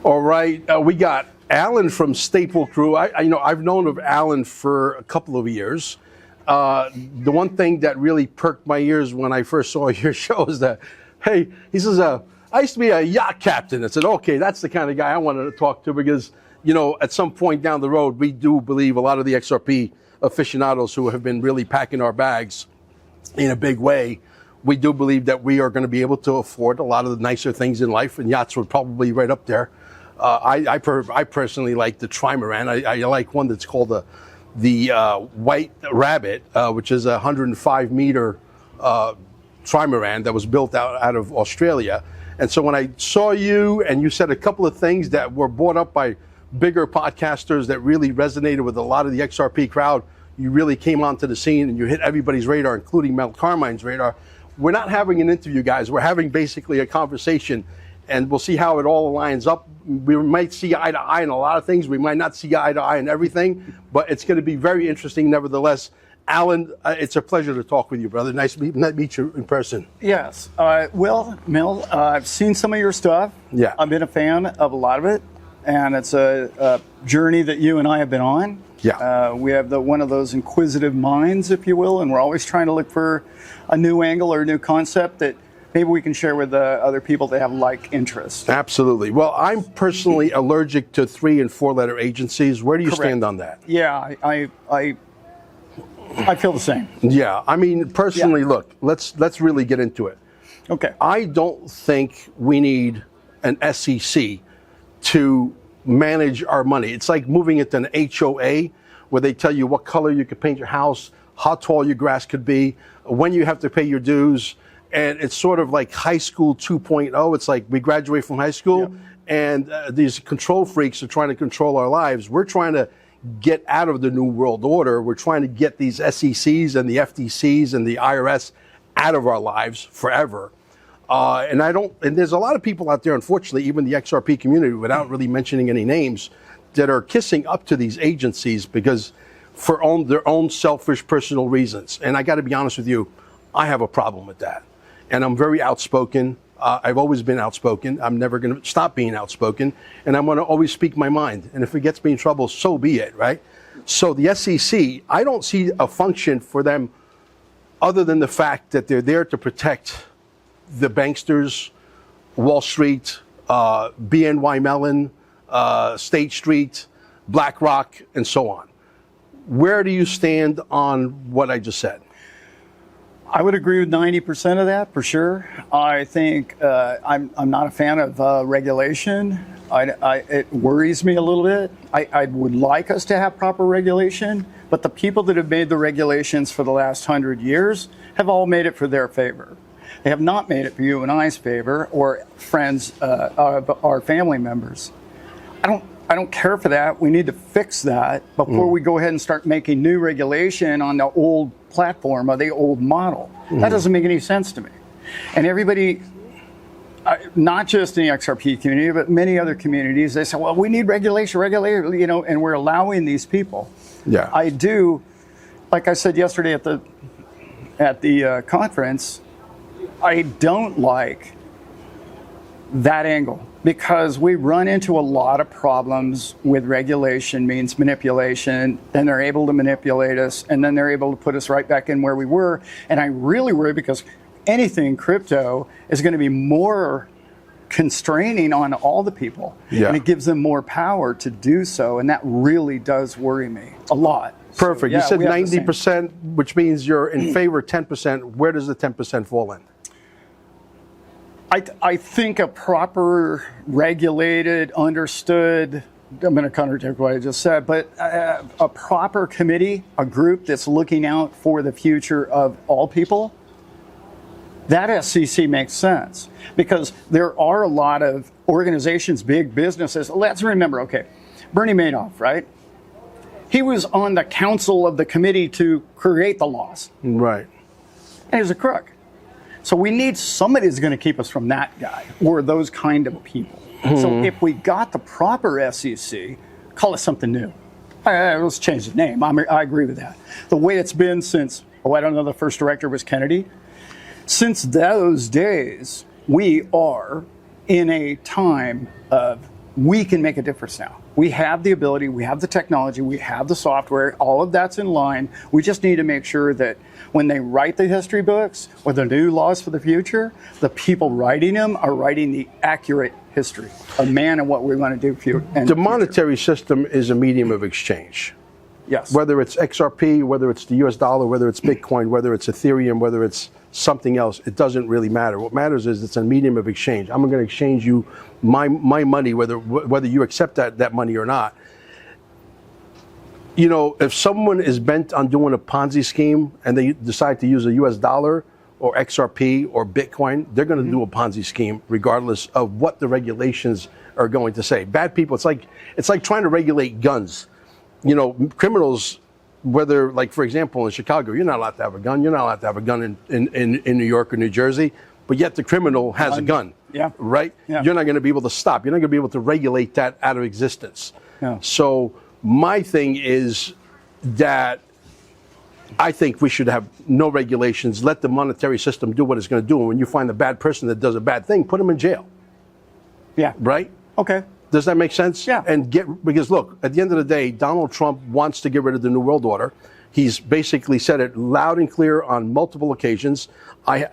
All right, we got Allan from Staple Crew. I've known of Allan for a couple of years. The one thing that really perked my ears when I first saw your show is that, hey, he says, I used to be a yacht captain. I said, okay, that's the kind of guy I wanted to talk to because, at some point down the road, we do believe a lot of the XRP aficionados who have been really packing our bags in a big way, we do believe that we are going to be able to afford a lot of the nicer things in life, and yachts were probably right up there. I personally like the trimaran. I like one that's called the White Rabbit, which is a 105-meter trimaran that was built out of Australia. And so when I saw you and you said a couple of things that were brought up by bigger podcasters that really resonated with a lot of the XRP crowd, you really came onto the scene and you hit everybody's radar, including Mel Carmine's radar. We're not having an interview, guys. We're having basically a conversation, and we'll see how it all lines up. We might see eye to eye in a lot of things. We might not see eye to eye in everything, but it's going to be very interesting nevertheless. Allan, it's a pleasure to talk with you, brother. Nice to meet you in person. Yes. Well, Mel, I've seen some of your stuff. Yeah. I've been a fan of a lot of it, and it's a journey that you and I have been on. Yeah. We have one of those inquisitive minds, if you will, and we're always trying to look for a new angle or a new concept that maybe we can share with other people that have like interests. Absolutely. Well, I'm personally allergic to 3- and 4-letter agencies. Where do you Correct. stand on that? Yeah, I feel the same. Yeah. I mean, personally, look, let's really get into it. Okay. I don't think we need an SEC to manage our money. It's like moving into an HOA where they tell you what color you could paint your house, how tall your grass could be, when you have to pay your dues. And it's sort of like high school 2.0. It's like we graduate from high school and these control freaks are trying to control our lives. We're trying to get out of the New World Order. We're trying to get these SECs and the FTCs and the IRS out of our lives forever. And there's a lot of people out there, unfortunately, even the XRP community, without really mentioning any names, that are kissing up to these agencies because for their own selfish personal reasons. And I got to be honest with you, I have a problem with that. And I'm very outspoken. I've always been outspoken. I'm never going to stop being outspoken. And I'm going to always speak my mind. And if it gets me in trouble, so be it, right? So the SEC, I don't see a function for them other than the fact that they're there to protect the banksters, Wall Street, BNY Mellon, State Street, BlackRock, and so on. Where do you stand on what I just said? I would agree with 90% of that for sure. I think I'm not a fan of regulation. It worries me a little bit. I would like us to have proper regulation, but the people that have made the regulations for the last 100 years have all made it for their favor. They have not made it for you and I's favor or friends, our family members. I don't care for that. We need to fix that before we go ahead and start making new regulation on the old platform or the old model. That doesn't make any sense to me. And everybody, not just in the XRP community, but many other communities, they say, well, we need regulation, and we're allowing these people. Yeah. I do, like I said yesterday at the conference, I don't like that angle because we run into a lot of problems with regulation means manipulation, then they're able to manipulate us, and then they're able to put us right back in where we were. And I really worry because anything crypto is going to be more constraining on all the people, and it gives them more power to do so, and that really does worry me a lot. Perfect. So, you said 90%, which means you're in favor of 10%. Where does the 10% fall in? I think a proper, regulated, understood, I'm going to contradict what I just said, but a proper committee, a group that's looking out for the future of all people, that SEC makes sense. Because there are a lot of organizations, big businesses. Let's remember, okay, Bernie Madoff, right? He was on the council of the committee to create the laws. Right. And he was a crook. So we need somebody who's going to keep us from that guy or those kind of people. So if we got the proper SEC, call it something new. Let's change the name. I agree with that. The way it's been since, I don't know, the first director was Kennedy. Since those days, we are in a time of we can make a difference now. We have the ability, we have the technology, we have the software, all of that's in line. We just need to make sure that when they write the history books or the new laws for the future, the people writing them are writing the accurate history of man and what we want to do the monetary system is a medium of exchange. Yes. Whether it's XRP, whether it's the US dollar, whether it's Bitcoin, whether it's Ethereum, whether it's something else, it doesn't really matter. What matters is it's a medium of exchange. I'm going to exchange you my money, whether you accept that money or not. You know, if someone is bent on doing a Ponzi scheme and they decide to use a US dollar or XRP or Bitcoin, they're going to do a Ponzi scheme regardless of what the regulations are going to say. Bad people, it's like trying to regulate guns. You know, criminals, whether, like, for example, in Chicago, you're not allowed to have a gun. You're not allowed to have a gun in New York or New Jersey, but yet the criminal has a gun. Yeah. Right? Yeah. You're not going to be able to stop. You're not going to be able to regulate that out of existence. Yeah. So my thing is that I think we should have no regulations. Let the monetary system do what it's going to do. And when you find a bad person that does a bad thing, put them in jail. Yeah. Right? Okay. Does that make sense? Yeah. And because look, at the end of the day, Donald Trump wants to get rid of the New World Order. He's basically said it loud and clear on multiple occasions.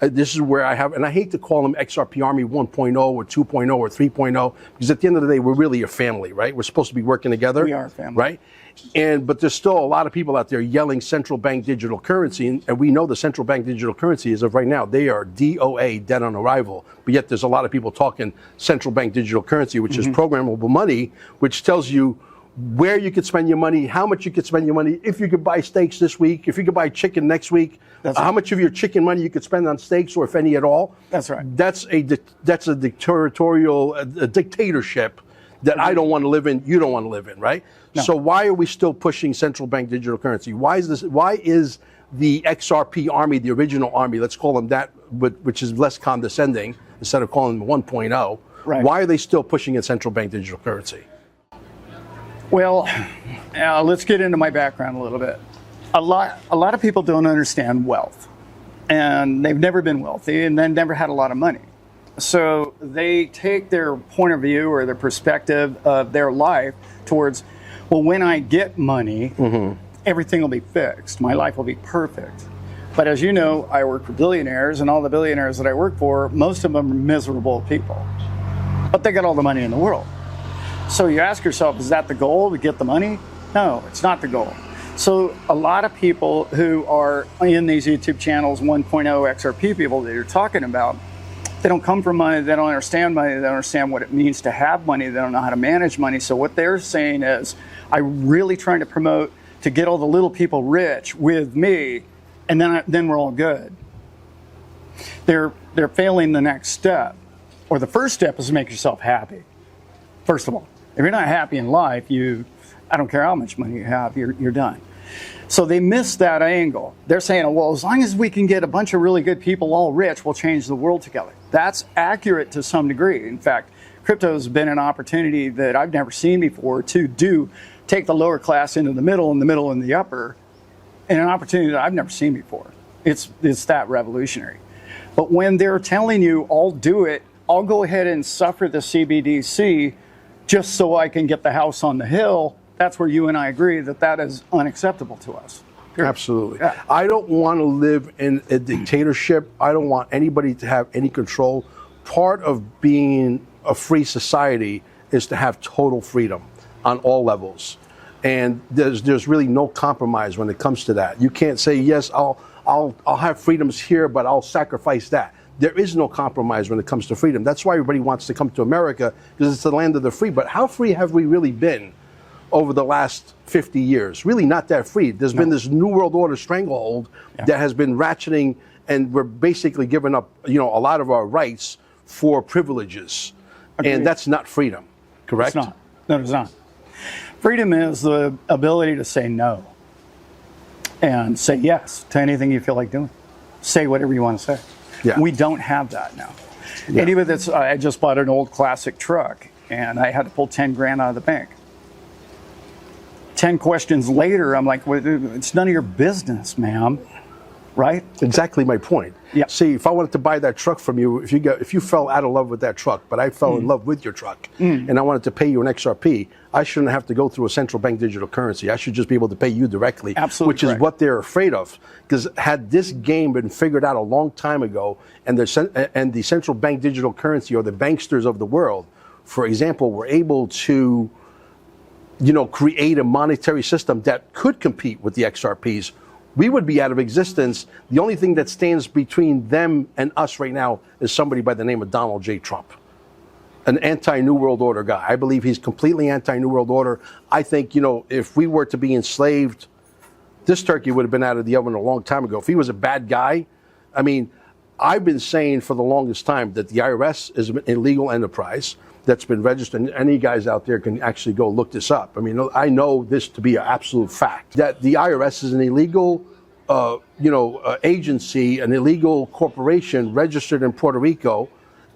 This is where I have, and I hate to call him XRP Army 1.0 or 2.0 or 3.0, because at the end of the day, we're really a family, right? We're supposed to be working together. We are a family. Right? But there's still a lot of people out there yelling central bank digital currency, and we know the central bank digital currency as of right now, they are DOA, dead on arrival. But yet there's a lot of people talking central bank digital currency, which is programmable money, which tells you where you could spend your money, how much you could spend your money, if you could buy steaks this week, if you could buy chicken next week, how much of your chicken money you could spend on steaks, or if any at all. That's right. That's a dictatorship that I don't want to live in, you don't want to live in, right? No. So why are we still pushing central bank digital currency? Why is the XRP army, the original army, let's call them that, which is less condescending instead of calling them 1.0, right. Why are they still pushing a central bank digital currency? Well, let's get into my background a little bit. A lot of people don't understand wealth, and they've never been wealthy, and then never had a lot of money. So they take their point of view or their perspective of their life towards, well, when I get money, everything will be fixed. My life will be perfect. But as you know, I work for billionaires, and all the billionaires that I work for, most of them are miserable people. But they got all the money in the world. So you ask yourself, is that the goal, to get the money? No, it's not the goal. So a lot of people who are in these YouTube channels, 1.0 XRP people that you're talking about, they don't come from money, they don't understand money, they don't understand what it means to have money, they don't know how to manage money. So what they're saying is, I'm really trying to promote to get all the little people rich with me, and then we're all good. They're failing the next step. Or the first step is to make yourself happy. First of all, if you're not happy in life, I don't care how much money you have, you're done. So they miss that angle. They're saying, well, as long as we can get a bunch of really good people all rich, we'll change the world together. That's accurate to some degree. In fact, crypto has been an opportunity that I've never seen before to take the lower class into the middle and the middle and the upper, and an opportunity that I've never seen before. It's that revolutionary. But when they're telling you, I'll do it, I'll go ahead and suffer the CBDC just so I can get the house on the hill, that's where you and I agree that is unacceptable to us. Period. Absolutely. Yeah. I don't want to live in a dictatorship. I don't want anybody to have any control. Part of being a free society is to have total freedom on all levels. And there's really no compromise when it comes to that. You can't say, yes, I'll have freedoms here, but I'll sacrifice that. There is no compromise when it comes to freedom. That's why everybody wants to come to America, because it's the land of the free. But how free have we really been over the last 50 years? Really not that free. There's been this New World Order stranglehold that has been ratcheting, and we're basically giving up, a lot of our rights for privileges. Agreed. And that's not freedom, correct? It's not. No, it's not. Freedom is the ability to say no and say yes to anything you feel like doing. Say whatever you want to say. Yeah. We don't have that now. Yeah. And even I just bought an old classic truck, and I had to pull 10 grand out of the bank. 10 questions later, I'm like, well, it's none of your business, ma'am. right? Exactly my point. Yeah. See, if I wanted to buy that truck from you, if you fell out of love with that truck, but I fell in love with your truck, and I wanted to pay you an XRP, I shouldn't have to go through a central bank digital currency. I should just be able to pay you directly, Absolutely which is correct. what they're afraid of. Because had this game been figured out a long time ago, and the central bank digital currency, or the banksters of the world, for example, were able to, create a monetary system that could compete with the XRPs, we would be out of existence. The only thing that stands between them and us right now is somebody by the name of Donald J. Trump, an anti-New World Order guy. I believe he's completely anti-New World Order. I think, if we were to be enslaved, this turkey would have been out of the oven a long time ago. If he was a bad guy, I mean, I've been saying for the longest time that the IRS is an illegal enterprise that's been registered. And any guys out there can actually go look this up. I mean, I know this to be an absolute fact, that the IRS is an illegal agency, an illegal corporation registered in Puerto Rico,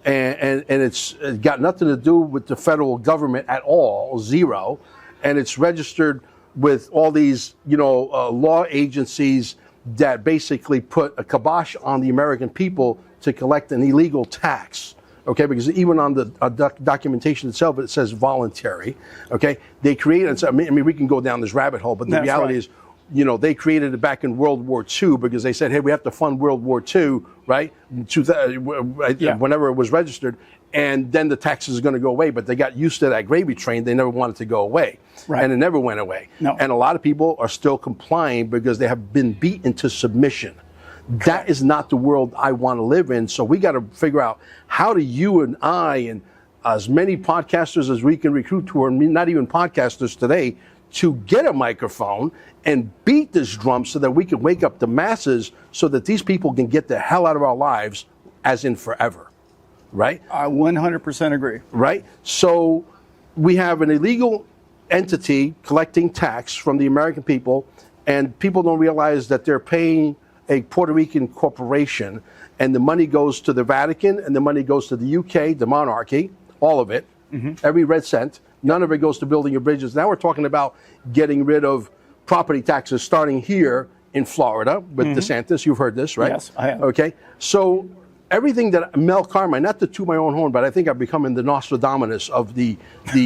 and it's got nothing to do with the federal government at all, zero, and it's registered with all these law agencies that basically put a kibosh on the American people to collect an illegal tax. Okay, because even on the documentation itself, it says voluntary. Okay, they created. I mean, we can go down this rabbit hole, but the reality is, they created it back in World War II because they said, hey, we have to fund World War II, right? Whenever it was registered, and then the taxes are going to go away. But they got used to that gravy train. They never wanted to go away, and it never went away. No. And a lot of people are still complying because they have been beat into submission. That is not the world I want to live in. So we got to figure out, how do you and I and as many podcasters as we can recruit, who are not even podcasters today, to get a microphone and beat this drum so that we can wake up the masses, so that these people can get the hell out of our lives, as in forever, right? I 100% agree. Right? So we have an illegal entity collecting tax from the American people, and people don't realize that they're paying a Puerto Rican corporation, and the money goes to the Vatican, and the money goes to the UK, the monarchy, all of it, every red cent. None of it goes to building your bridges. Now we're talking about getting rid of property taxes, starting here in Florida with DeSantis. You've heard this, right? Yes, I have. Okay, so everything that Mel Carmine, not to toot my own horn, but I think I've become in the Nostradamus of the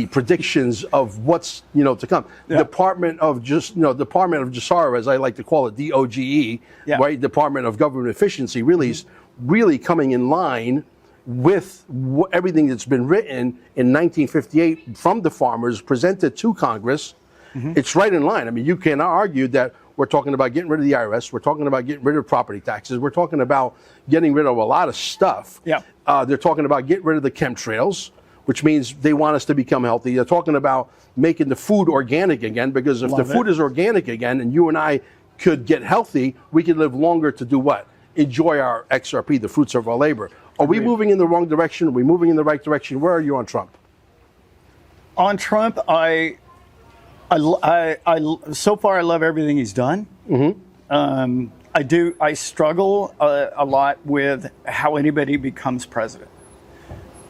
predictions of what's to come. Yeah. Department of Justice, as I like to call it, DOGE, right? Department of Government Efficiency, really is really coming in line with everything that's been written in 1958 from the farmers, presented to Congress. It's right in line. I mean, you cannot argue that we're talking about getting rid of the IRS. We're talking about getting rid of property taxes. We're talking about getting rid of a lot of stuff. Yeah. They're talking about getting rid of the chemtrails, which means they want us to become healthy. They're talking about making the food organic again, because if the food is organic again and you and I could get healthy, we could live longer to do what? Enjoy our XRP, the fruits of our labor. Are we moving in the wrong direction? Are we moving in the right direction? Where are you on Trump? On Trump, so far I love everything he's done. I struggle a lot with how anybody becomes president.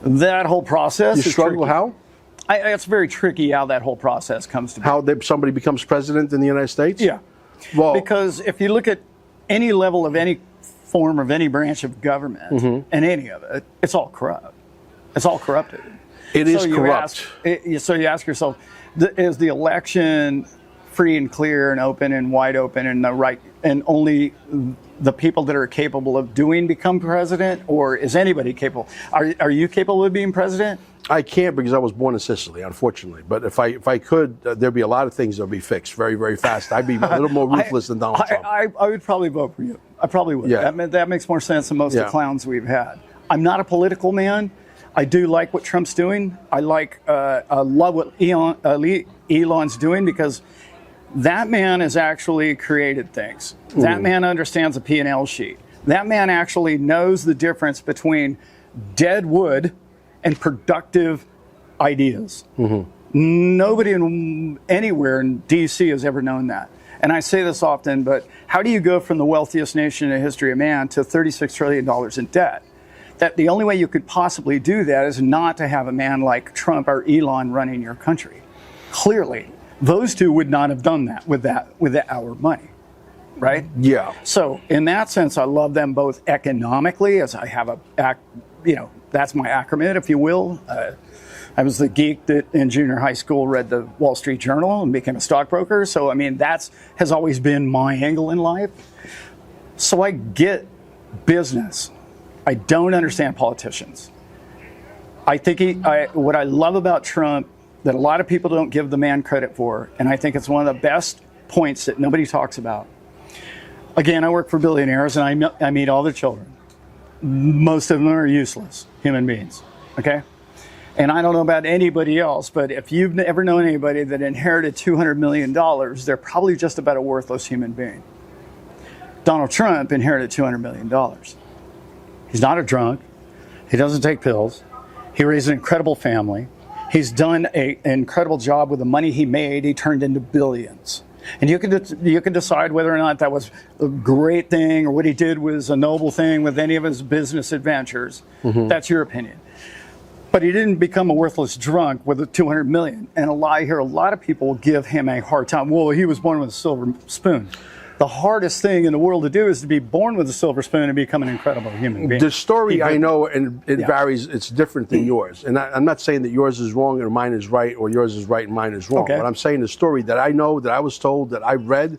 That whole process. You struggle tricky. how? It's very tricky how that whole process comes to be. How somebody becomes president in the United States? Yeah. Well, because if you look at any level of any form of any branch of government, and any of it, it's all corrupt. It's all corrupted. It is corrupt. So you ask yourself, is the election free and clear and open and wide open and the right, and only the people that are capable of doing become president, or is anybody capable? Are you capable of being president? I can't, because I was born in Sicily, unfortunately. But if I could, there'd be a lot of things that would be fixed very, very fast. I'd be a little more ruthless than Donald Trump. I would probably vote for you. I probably would. Yeah. That makes more sense than most of the clowns we've had. I'm not a political man. I do like what Trump's doing. I love what Elon's doing, because that man has actually created things. That man understands a P&L sheet. That man actually knows the difference between dead wood and productive ideas. Nobody anywhere in D.C. has ever known that. And I say this often, but how do you go from the wealthiest nation in the history of man to $36 trillion in debt? That the only way you could possibly do that is not to have a man like Trump or Elon running your country. Clearly, those two would not have done that with our money. right? Yeah. So in that sense, I love them both economically, as I have that's my acronym, if you will. I was the geek that in junior high school read the Wall Street Journal and became a stockbroker. So, I mean, has always been my angle in life. So I get business. I don't understand politicians. I think what I love about Trump that a lot of people don't give the man credit for, and I think it's one of the best points that nobody talks about. Again, I work for billionaires and I meet all their children. Most of them are useless human beings, okay? And I don't know about anybody else, but if you've ever known anybody that inherited $200 million, they're probably just about a worthless human being. Donald Trump inherited $200 million. He's not a drunk. He doesn't take pills. He raised an incredible family. He's done an incredible job with the money he made. He turned into billions. And you can decide whether or not that was a great thing or what he did was a noble thing with any of his business adventures. Mm-hmm. That's your opinion. But he didn't become a worthless drunk with the $200 million. And I hear a lot of people give him a hard time. Well, he was born with a silver spoon. The hardest thing in the world to do is to be born with a silver spoon and become an incredible human being. The story I know, and it varies, it's different than yours. And I'm not saying that yours is wrong or mine is right, or yours is right and mine is wrong. Okay. But I'm saying the story that I know, that I was told, that I read,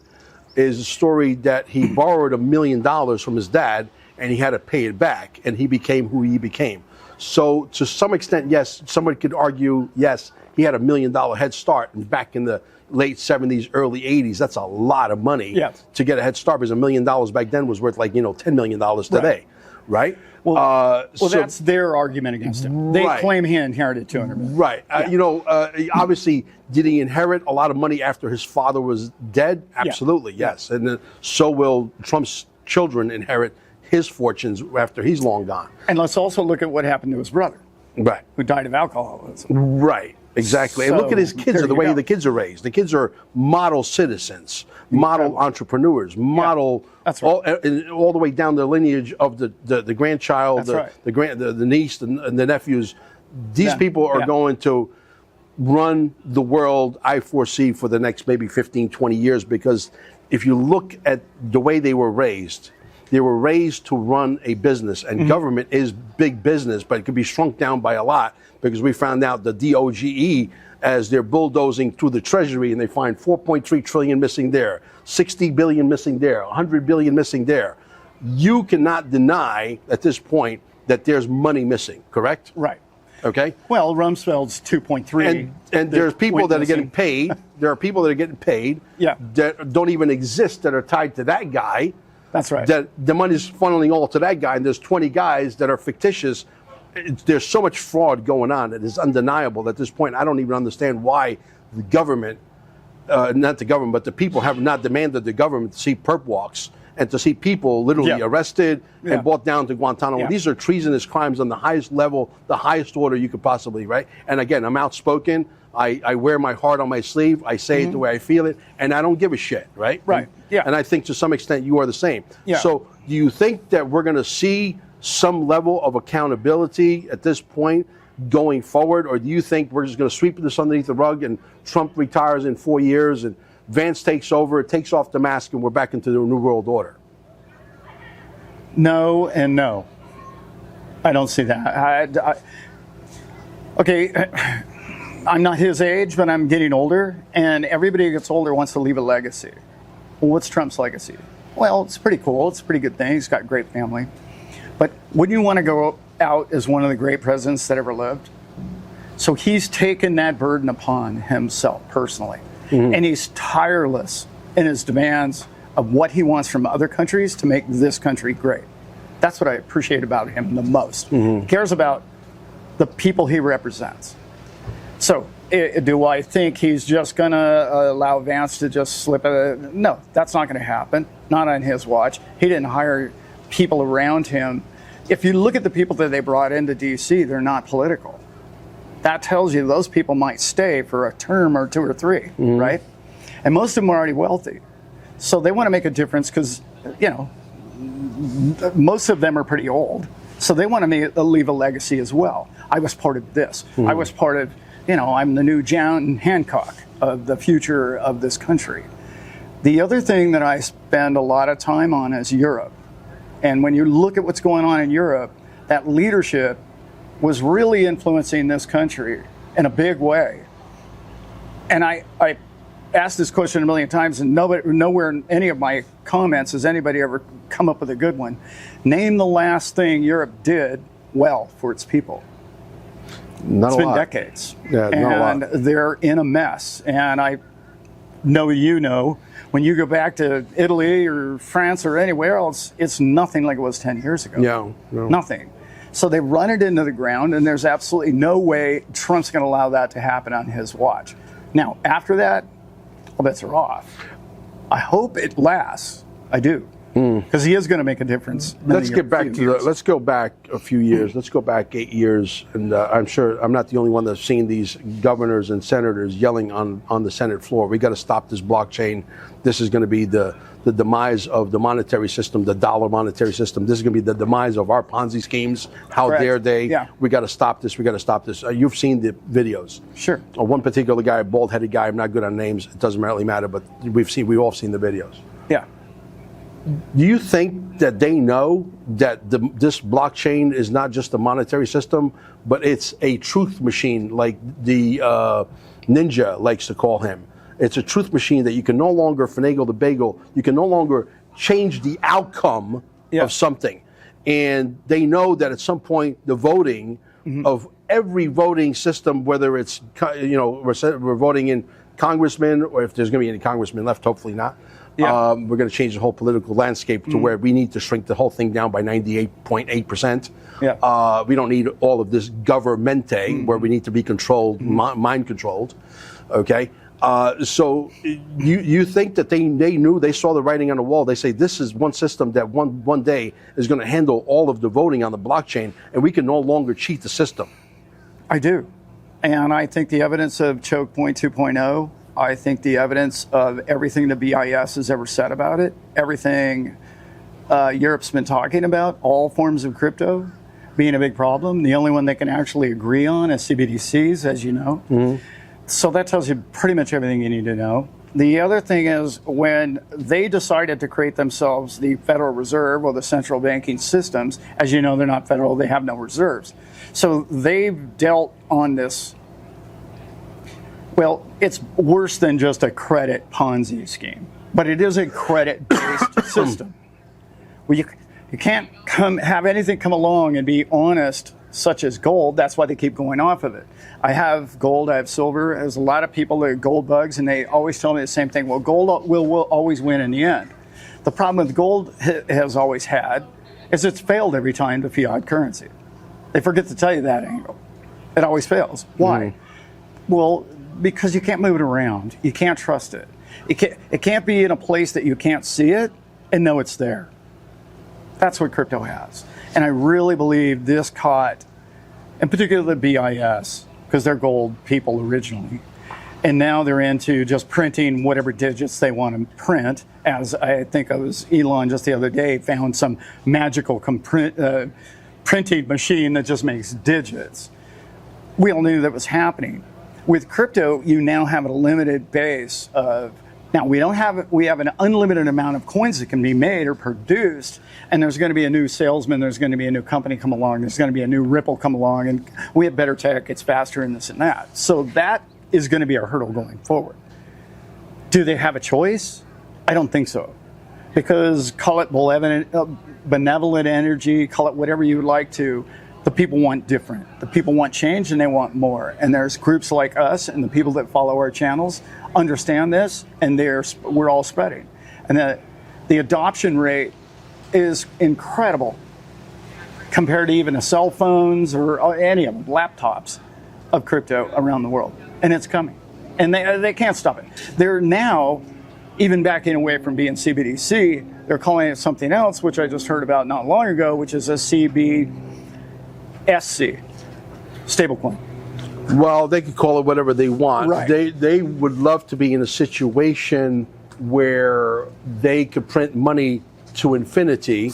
is a story that he borrowed $1 million from his dad, and he had to pay it back, and he became who he became. So to some extent, yes, somebody could argue, yes, he had $1 million head start, and back in the late 70s, early 80s, that's a lot of money to get a head start, because $1 million back then was worth like, $10 million today, right? Well, that's their argument against him. They claim he inherited $200 million. Right. Obviously, did he inherit a lot of money after his father was dead? Absolutely, yes. And then, so will Trump's children inherit his fortunes after he's long gone. And let's also look at what happened to his brother, right, who died of alcoholism. Right. Exactly. So, and look at his kids, the way the kids are raised. The kids are model citizens, model entrepreneurs, model That's right. all the way down the lineage of the grandchild, the niece, and the nephews. These people are going to run the world, I foresee, for the next maybe 15, 20 years, because if you look at the way they were raised to run a business, and government is big business, but it could be shrunk down by a lot, because we found out the DOGE, as they're bulldozing through the Treasury, and they find 4.3 trillion missing there, 60 billion missing there, 100 billion missing there. You cannot deny at this point that there's money missing, correct? Right. Okay. Well, Rumsfeld's 2.3. And there's people that are getting paid. There are people that are getting paid that don't even exist, that are tied to that guy. That's right. That the money's funneling all to that guy, and there's 20 guys that are fictitious. There's so much fraud going on. It is undeniable at this point. I don't even understand why the government, not the government, but the people have not demanded the government to see perp walks and to see people literally arrested and brought down to Guantanamo. These are treasonous crimes on the highest level, the highest order you could possibly, right? And again, I'm outspoken. I wear my heart on my sleeve. I say it the way I feel it, and I don't give a shit, right? Right. And I think to some extent you are the same. So do you think that we're going to see some level of accountability at this point going forward, or do you think we're just going to sweep this underneath the rug and Trump retires in 4 years and Vance takes over, takes off the mask, and we're back into the New World Order? No and no. I don't see that. Okay, I'm not his age, but I'm getting older, and everybody who gets older wants to leave a legacy. Well, what's Trump's legacy? Well, it's pretty cool. It's a pretty good thing. He's got a great family. But wouldn't you want to go out as one of the great presidents that ever lived? So he's taken that burden upon himself personally. And he's tireless in his demands of what he wants from other countries to make this country great. That's what I appreciate about him the most. He cares about the people he represents. So do I think he's just going to allow Vance to just slip it? No, that's not going to happen. Not on his watch. He didn't hire people around him. If you look at the people that they brought into D.C., they're not political. That tells you those people might stay for a term or two or three, right? And most of them are already wealthy. So they want to make a difference because, most of them are pretty old. So they want to leave a legacy as well. I was part of this. I was part of, I'm the new John Hancock of the future of this country. The other thing that I spend a lot of time on is Europe. And when you look at what's going on in Europe, that leadership was really influencing this country in a big way. And I asked this question a million times, and nowhere in any of my comments has anybody ever come up with a good one. Name the last thing Europe did well for its people. Not It's a been lot. decades. Yeah, not a lot. And they're in a mess. And I know when you go back to Italy or France or anywhere else, it's nothing like it was 10 years ago. Yeah, no. Nothing. So they run it into the ground, and there's absolutely no way Trump's going to allow that to happen on his watch. Now, after that, all bets are off. I hope it lasts. I do. Because he is going to make a difference. Let's get back to let's go back a few years. Let's go back 8 years, and I'm sure I'm not the only one that's seen these governors and senators yelling on the Senate floor. We got to stop this blockchain. This is going to be the demise of the monetary system, the dollar monetary system. This is going to be the demise of our Ponzi schemes. How Correct. dare they? Yeah. We got to stop this. We got to stop this. You've seen the videos. Sure. One particular guy, a bald-headed guy. I'm not good on names. It doesn't really matter, but we've all seen the videos. Yeah. Do you think that they know that this blockchain is not just a monetary system, but it's a truth machine, like the ninja likes to call him? It's a truth machine that you can no longer finagle the bagel. You can no longer change the outcome of something. And they know that at some point the voting of every voting system, whether it's, we're voting in congressmen, or if there's going to be any congressmen left, hopefully not. Yeah. We're going to change the whole political landscape to where we need to shrink the whole thing down by 98.8%. Yeah. We don't need all of this governmente where we need to be controlled, mind controlled. Okay. So you think that they knew, they saw the writing on the wall. They say this is one system that one day is going to handle all of the voting on the blockchain, and we can no longer cheat the system. I do. And I think the evidence of Choke Point 2.0, I think the evidence of everything the BIS has ever said about it, everything Europe's been talking about, all forms of crypto being a big problem. The only one they can actually agree on is CBDCs, as you know. So that tells you pretty much everything you need to know. The other thing is when they decided to create themselves the Federal Reserve or the central banking systems, as you know, they're not federal, they have no reserves. So they've dealt on this. Well, it's worse than just a credit Ponzi scheme, but it is a credit-based system. Well, you can't have anything come along and be honest, such as gold. That's why they keep going off of it. I have gold, I have silver. There's a lot of people that are gold bugs, and they always tell me the same thing. Well, gold will always win in the end. The problem with gold has always had is it's failed every time to fiat currency. They forget to tell you that angle. It always fails. Why? Well, because you can't move it around. You can't trust it. It can't be in a place that you can't see it and know it's there. That's what crypto has. And I really believe this caught, in particular the BIS, because they're gold people originally. And now they're into just printing whatever digits they want to print. As I think it was Elon just the other day found some magical printing machine that just makes digits. We all knew that was happening. With crypto, you now have a limited base of, now we have an unlimited amount of coins that can be made or produced, and there's going to be a new salesman, there's going to be a new company come along, there's going to be a new Ripple come along, and we have better tech, it's faster and this and that. So that is going to be our hurdle going forward. Do they have a choice? I don't think so. Because call it benevolent energy, call it whatever you would like to, the people want different. The people want change and they want more. And there's groups like us and the people that follow our channels understand this, and we're all spreading. And the adoption rate is incredible compared to even the cell phones or any of them, laptops of crypto around the world. And it's coming. And they can't stop it. They're now even backing away from being CBDC. They're calling it something else, which I just heard about not long ago, which is a CBSC, stablecoin. Well, they could call it whatever they want. Right. They would love to be in a situation where they could print money to infinity,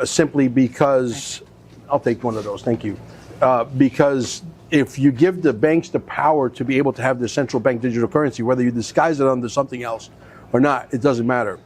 simply because, I'll take one of those, thank you. Because if you give the banks the power to be able to have their central bank digital currency, whether you disguise it under something else or not, it doesn't matter.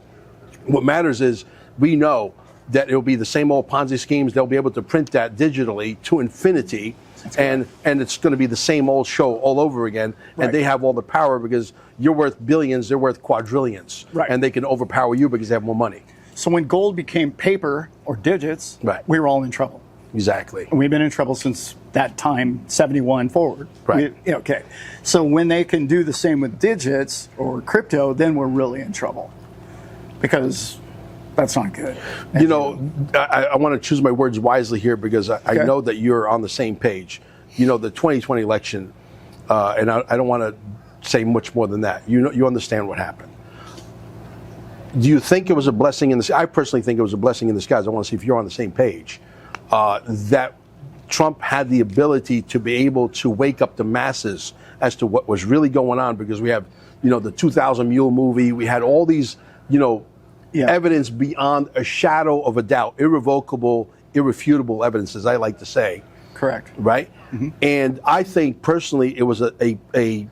What matters is we know that it'll be the same old Ponzi schemes. They'll be able to print that digitally to infinity, and it's going to be the same old show all over again. Right. And they have all the power because you're worth billions, they're worth quadrillions, right. And they can overpower you because they have more money. So when gold became paper or digits, right. we were all in trouble. Exactly. And we've been in trouble since that time, 71 forward. Right. Okay. So when they can do the same with digits or crypto, then we're really in trouble, because that's not good. You know, I want to choose my words wisely here because I know that you're on the same page. You know, the 2020 election, and I don't want to say much more than that. You understand what happened. Do you think it was a blessing in the? I personally think it was a blessing in disguise. I want to see if you're on the same page. That Trump had the ability to be able to wake up the masses as to what was really going on, because we have, you know, the 2000 Mule movie. We had all these, you know, evidence beyond a shadow of a doubt, irrevocable, irrefutable evidence, as I like to say. Correct. Right? Mm-hmm. And I think personally it was a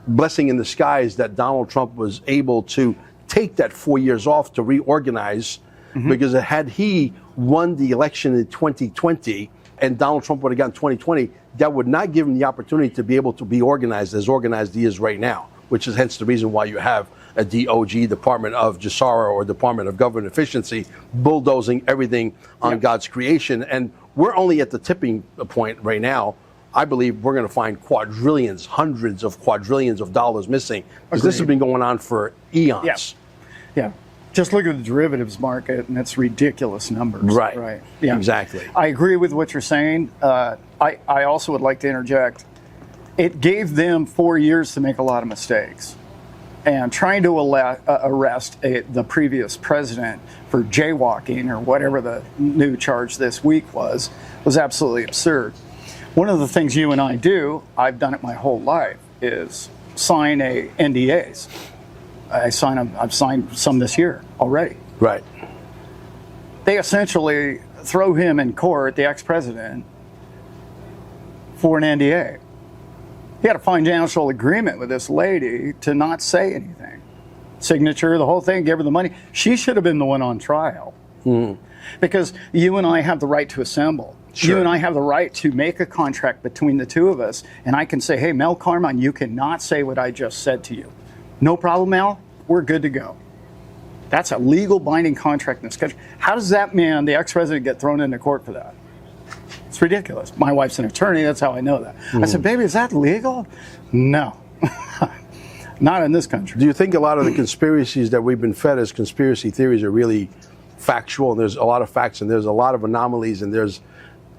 blessing in disguise that Donald Trump was able to take that 4 years off to reorganize, because had he won the election in 2020 and Donald Trump would have gotten 2020, that would not give him the opportunity to be able to be organized he is right now, which is hence the reason why you have a DOG, Department of Gesara, or Department of Government Efficiency, bulldozing everything on God's creation. And we're only at the tipping point right now. I believe we're going to find quadrillions, hundreds of quadrillions of dollars missing, because this has been going on for eons. Yeah. Just look at the derivatives market, and it's ridiculous numbers. Right. Right. Yeah. Exactly. I agree with what you're saying. I also would like to interject. It gave them 4 years to make a lot of mistakes. And trying to arrest the previous president for jaywalking, or whatever the new charge this week was absolutely absurd. One of the things you and I do, I've done it my whole life, is sign NDAs. I've signed some this year already. Right. They essentially throw him in court, the ex-president, for an NDA. He had a financial agreement with this lady to not say anything. Signature, the whole thing, give her the money. She should have been the one on trial. Because you and I have the right to assemble. Sure. You and I have the right to make a contract between the two of us, and I can say, hey, Mel Carmine, you cannot say what I just said to you. No problem, Mel. We're good to go. That's a legal binding contract in this country. How does that man, the ex-president, get thrown into court for that? It's ridiculous. My wife's an attorney. That's how I know that. I said, baby, is that legal? No. Not in this country. Do you think a lot of the conspiracies that we've been fed as conspiracy theories are really factual, and there's a lot of facts, and there's a lot of anomalies, and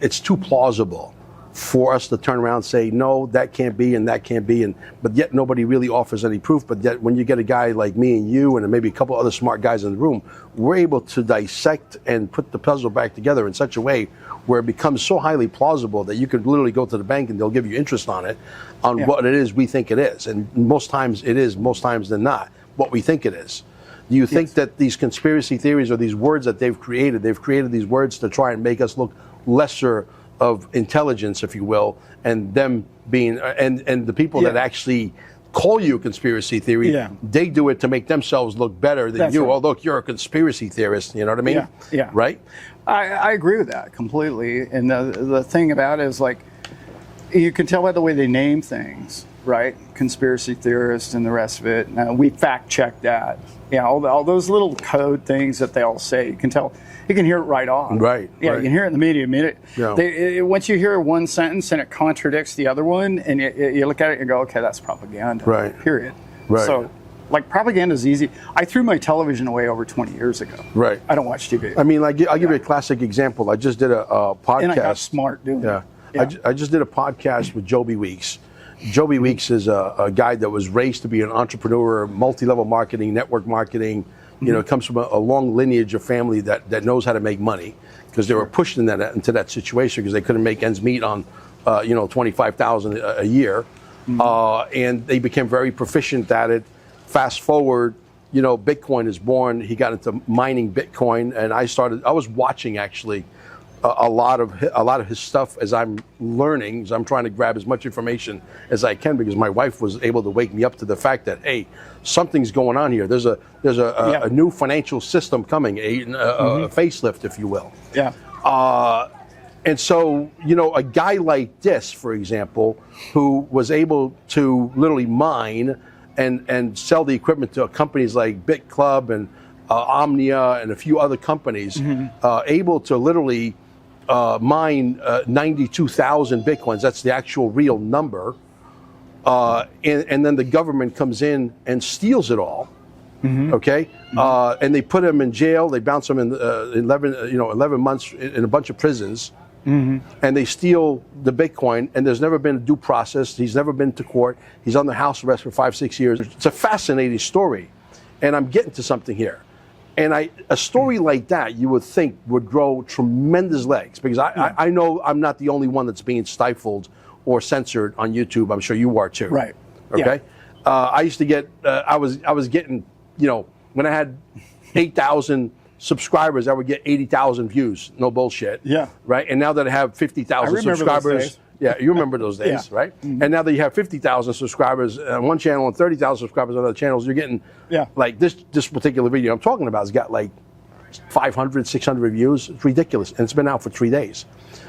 it's too plausible for us to turn around and say, no, that can't be, and that can't be, but yet nobody really offers any proof. But yet when you get a guy like me and you and maybe a couple other smart guys in the room, we're able to dissect and put the puzzle back together in such a way where it becomes so highly plausible that you could literally go to the bank and they'll give you interest on it, on what it is we think it is. And most times it is, most times than not, what we think it is. Do you think that these conspiracy theories, or these words that they've created these words to try and make us look lesser of intelligence, if you will, and them being, and the people that actually call you a conspiracy theory, they do it to make themselves look better than you. Right. Oh, look, you're a conspiracy theorist. You know what I mean? Yeah. Right? I agree with that completely. And the thing about it is, like, you can tell by the way they name things, right? Conspiracy theorists and the rest of it. We fact check that. Yeah, all those little code things that they all say, you can tell. You can hear it right off. Right. Yeah, right. You can hear it in the media. Once you hear one sentence and it contradicts the other one, and you look at it and go, okay, that's propaganda. Right. Period. Right. So, like, propaganda is easy. I threw my television away over 20 years ago. Right. I don't watch TV. I mean, like, I'll give you a classic example. I just did a podcast. And I got smart doing it. Yeah. I just did a podcast with Joby Weeks. Joby Weeks is a guy that was raised to be an entrepreneur, multi-level marketing, network marketing. You know, comes from a long lineage of family that knows how to make money, because they were pushed into that situation because they couldn't make ends meet on, $25,000 a year, and they became very proficient at it. Fast forward, Bitcoin is born. He got into mining Bitcoin, and I was watching actually a lot of his stuff as I'm learning. As I'm trying to grab as much information as I can, because my wife was able to wake me up to the fact that, hey, something's going on here. There's a new financial system coming, a facelift, if you will. Yeah. And so, a guy like this, for example, who was able to literally mine and sell the equipment to companies like BitClub and Omnia and a few other companies, able to literally mine 92,000 Bitcoins. That's the actual real number. And then the government comes in and steals it all. Okay, and they put him in jail. They bounce him in 11 months in a bunch of prisons. And they steal the Bitcoin, and there's never been a due process. He's never been to court. He's on the house arrest for 5-6 years. It's a fascinating story, and I'm getting to something here. And a story like that, you would think would grow tremendous legs, because I know I'm not the only one that's being stifled or censored on YouTube. I'm sure you are too. Right. Okay. Yeah. I used to get. I was getting. When I had 8,000 subscribers, I would get 80,000 views. No bullshit. Yeah. Right. And now that I have 50,000 subscribers, yeah, you remember those days, right? And now that you have 50,000 subscribers on one channel and 30,000 subscribers on other channels, you're getting like this particular video I'm talking about has got like 500, 600 views. It's ridiculous, and it's been out for 3 days.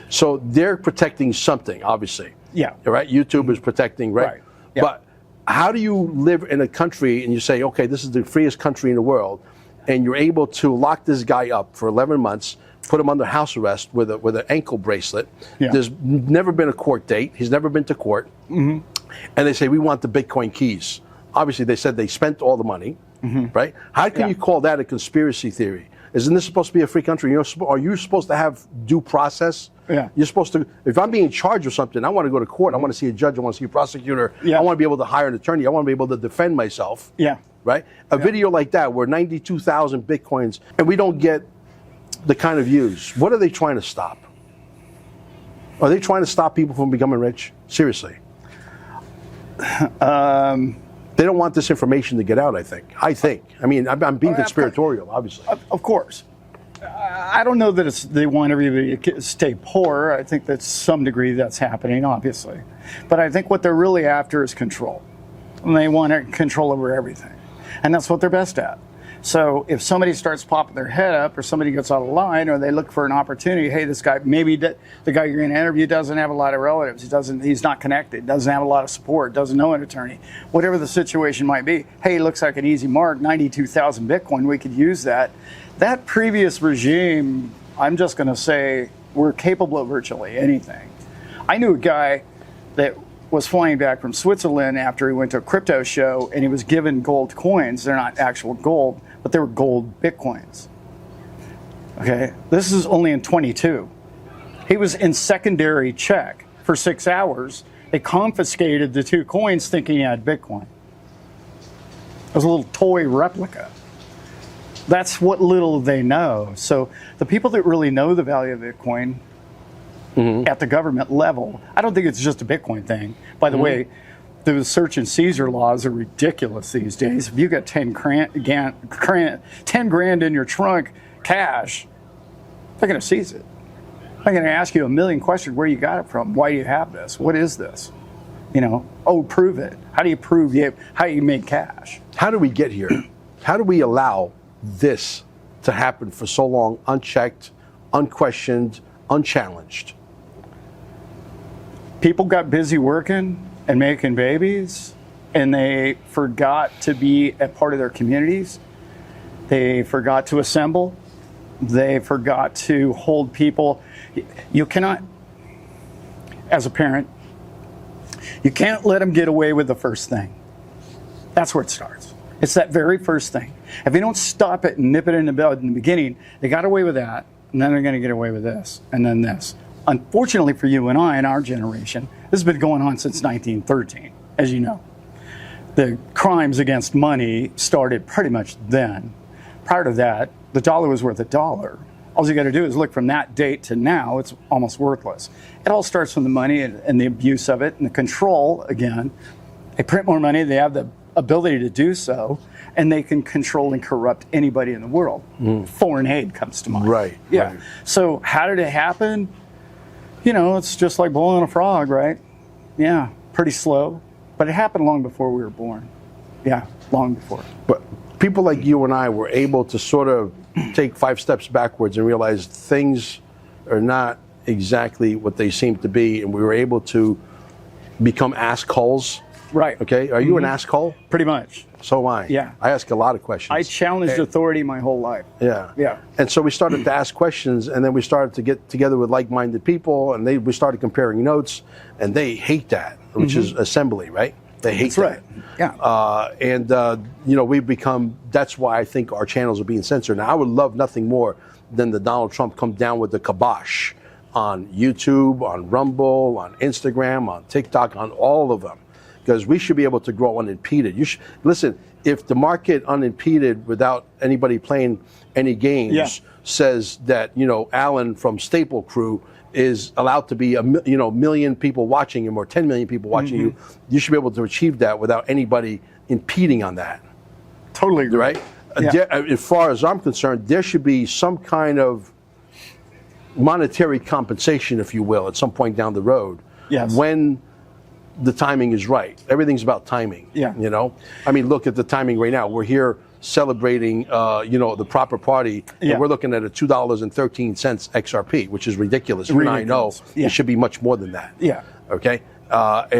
So they're protecting something, obviously. Yeah. Right. YouTube is protecting, right? Yeah. But how do you live in a country and you say, okay, this is the freest country in the world, and you're able to lock this guy up for 11 months, put him under house arrest with an ankle bracelet. Yeah. There's never been a court date. He's never been to court. And they say, we want the Bitcoin keys. Obviously, they said they spent all the money, right? How can you call that a conspiracy theory? Isn't this supposed to be a free country? Are you supposed to have due process? Yeah. You're supposed to, if I'm being charged with something, I want to go to court. I want to see a judge. I want to see a prosecutor. I want to be able to hire an attorney. I want to be able to defend myself. Yeah. Right? A video like that where 92,000 Bitcoins and we don't get the kind of views. What are they trying to stop? Are they trying to stop people from becoming rich? Seriously. They don't want this information to get out, I think. I mean, I'm being conspiratorial, obviously. Of course. I don't know that they want everybody to stay poor. I think that to some degree that's happening, obviously. But I think what they're really after is control. And they want control over everything. And that's what they're best at. So if somebody starts popping their head up, or somebody gets out of line, or they look for an opportunity, hey, this guy, maybe the guy you're going to interview doesn't have a lot of relatives, he's not connected, doesn't have a lot of support, doesn't know an attorney, whatever the situation might be. Hey, it looks like an easy mark, 92,000 Bitcoin, we could use that. That previous regime, I'm just going to say, were capable of virtually anything. I knew a guy that was flying back from Switzerland after he went to a crypto show, and he was given gold coins. They're not actual gold, but they were gold Bitcoins. Okay, this is only in 22. He was in secondary check for 6 hours. They confiscated the 2 coins thinking he had Bitcoin. It was a little toy replica. That's what little they know. So the people that really know the value of Bitcoin at the government level, I don't think it's just a Bitcoin thing. By the way, the search and seizure laws are ridiculous these days. If you got 10 grand in your trunk, cash, they're going to seize it. They're going to ask you a million questions. Where you got it from? Why do you have this? What is this? Prove it. How do you prove how you make cash? How do we get here? How do we allow this to happen for so long, unchecked, unquestioned, unchallenged? People got busy working and making babies, and they forgot to be a part of their communities. They forgot to assemble. They forgot to hold people. You cannot, as a parent, you can't let them get away with the first thing. That's where it starts. It's that very first thing. If you don't stop it and nip it in the bud in the beginning, they got away with that, and then they're going to get away with this, and then this. Unfortunately for you and I in our generation, this has been going on since 1913, as you know. The crimes against money started pretty much then. Prior to that, the dollar was worth $1. All you got to do is look from that date to now, it's almost worthless. It all starts from the money and the abuse of it and the control, again. They print more money, they have the ability to do so, and they can control and corrupt anybody in the world. Foreign aid comes to mind. Right. Yeah. Right. So how did it happen? You know, it's just like boiling a frog, right? Yeah, pretty slow, but it happened long before we were born. Yeah, long before. But people like you and I were able to sort of take 5 steps backwards and realize things are not exactly what they seem to be, and we were able to become assholes. Right. Okay. Are you an asshole? Pretty much. So am I. Yeah. I ask a lot of questions. I challenged authority my whole life. Yeah. Yeah. And so we started to ask questions, and then we started to get together with like-minded people, and we started comparing notes, and they hate that, which is assembly, right? They hate That's that. right. Yeah. You know, we've become, that's why I think our channels are being censored. Now, I would love nothing more than the Donald Trump come down with the kibosh on YouTube, on Rumble, on Instagram, on TikTok, on all of them. Because we should be able to grow unimpeded. Listen, if the market unimpeded without anybody playing any games says that, you know, Allan from Staple Crew is allowed to be million people watching him or 10 million people watching you, you should be able to achieve that without anybody impeding on that. Totally agree. Right? Yeah. As far as I'm concerned, there should be some kind of monetary compensation, if you will, at some point down the road. Yes. When the timing is right. Everything's about timing. Yeah. You know? I mean, look at the timing right now. We're here celebrating, the proper party, and we're looking at a $2.13 XRP, which is ridiculous. And I know it should be much more than that. Yeah. Okay? One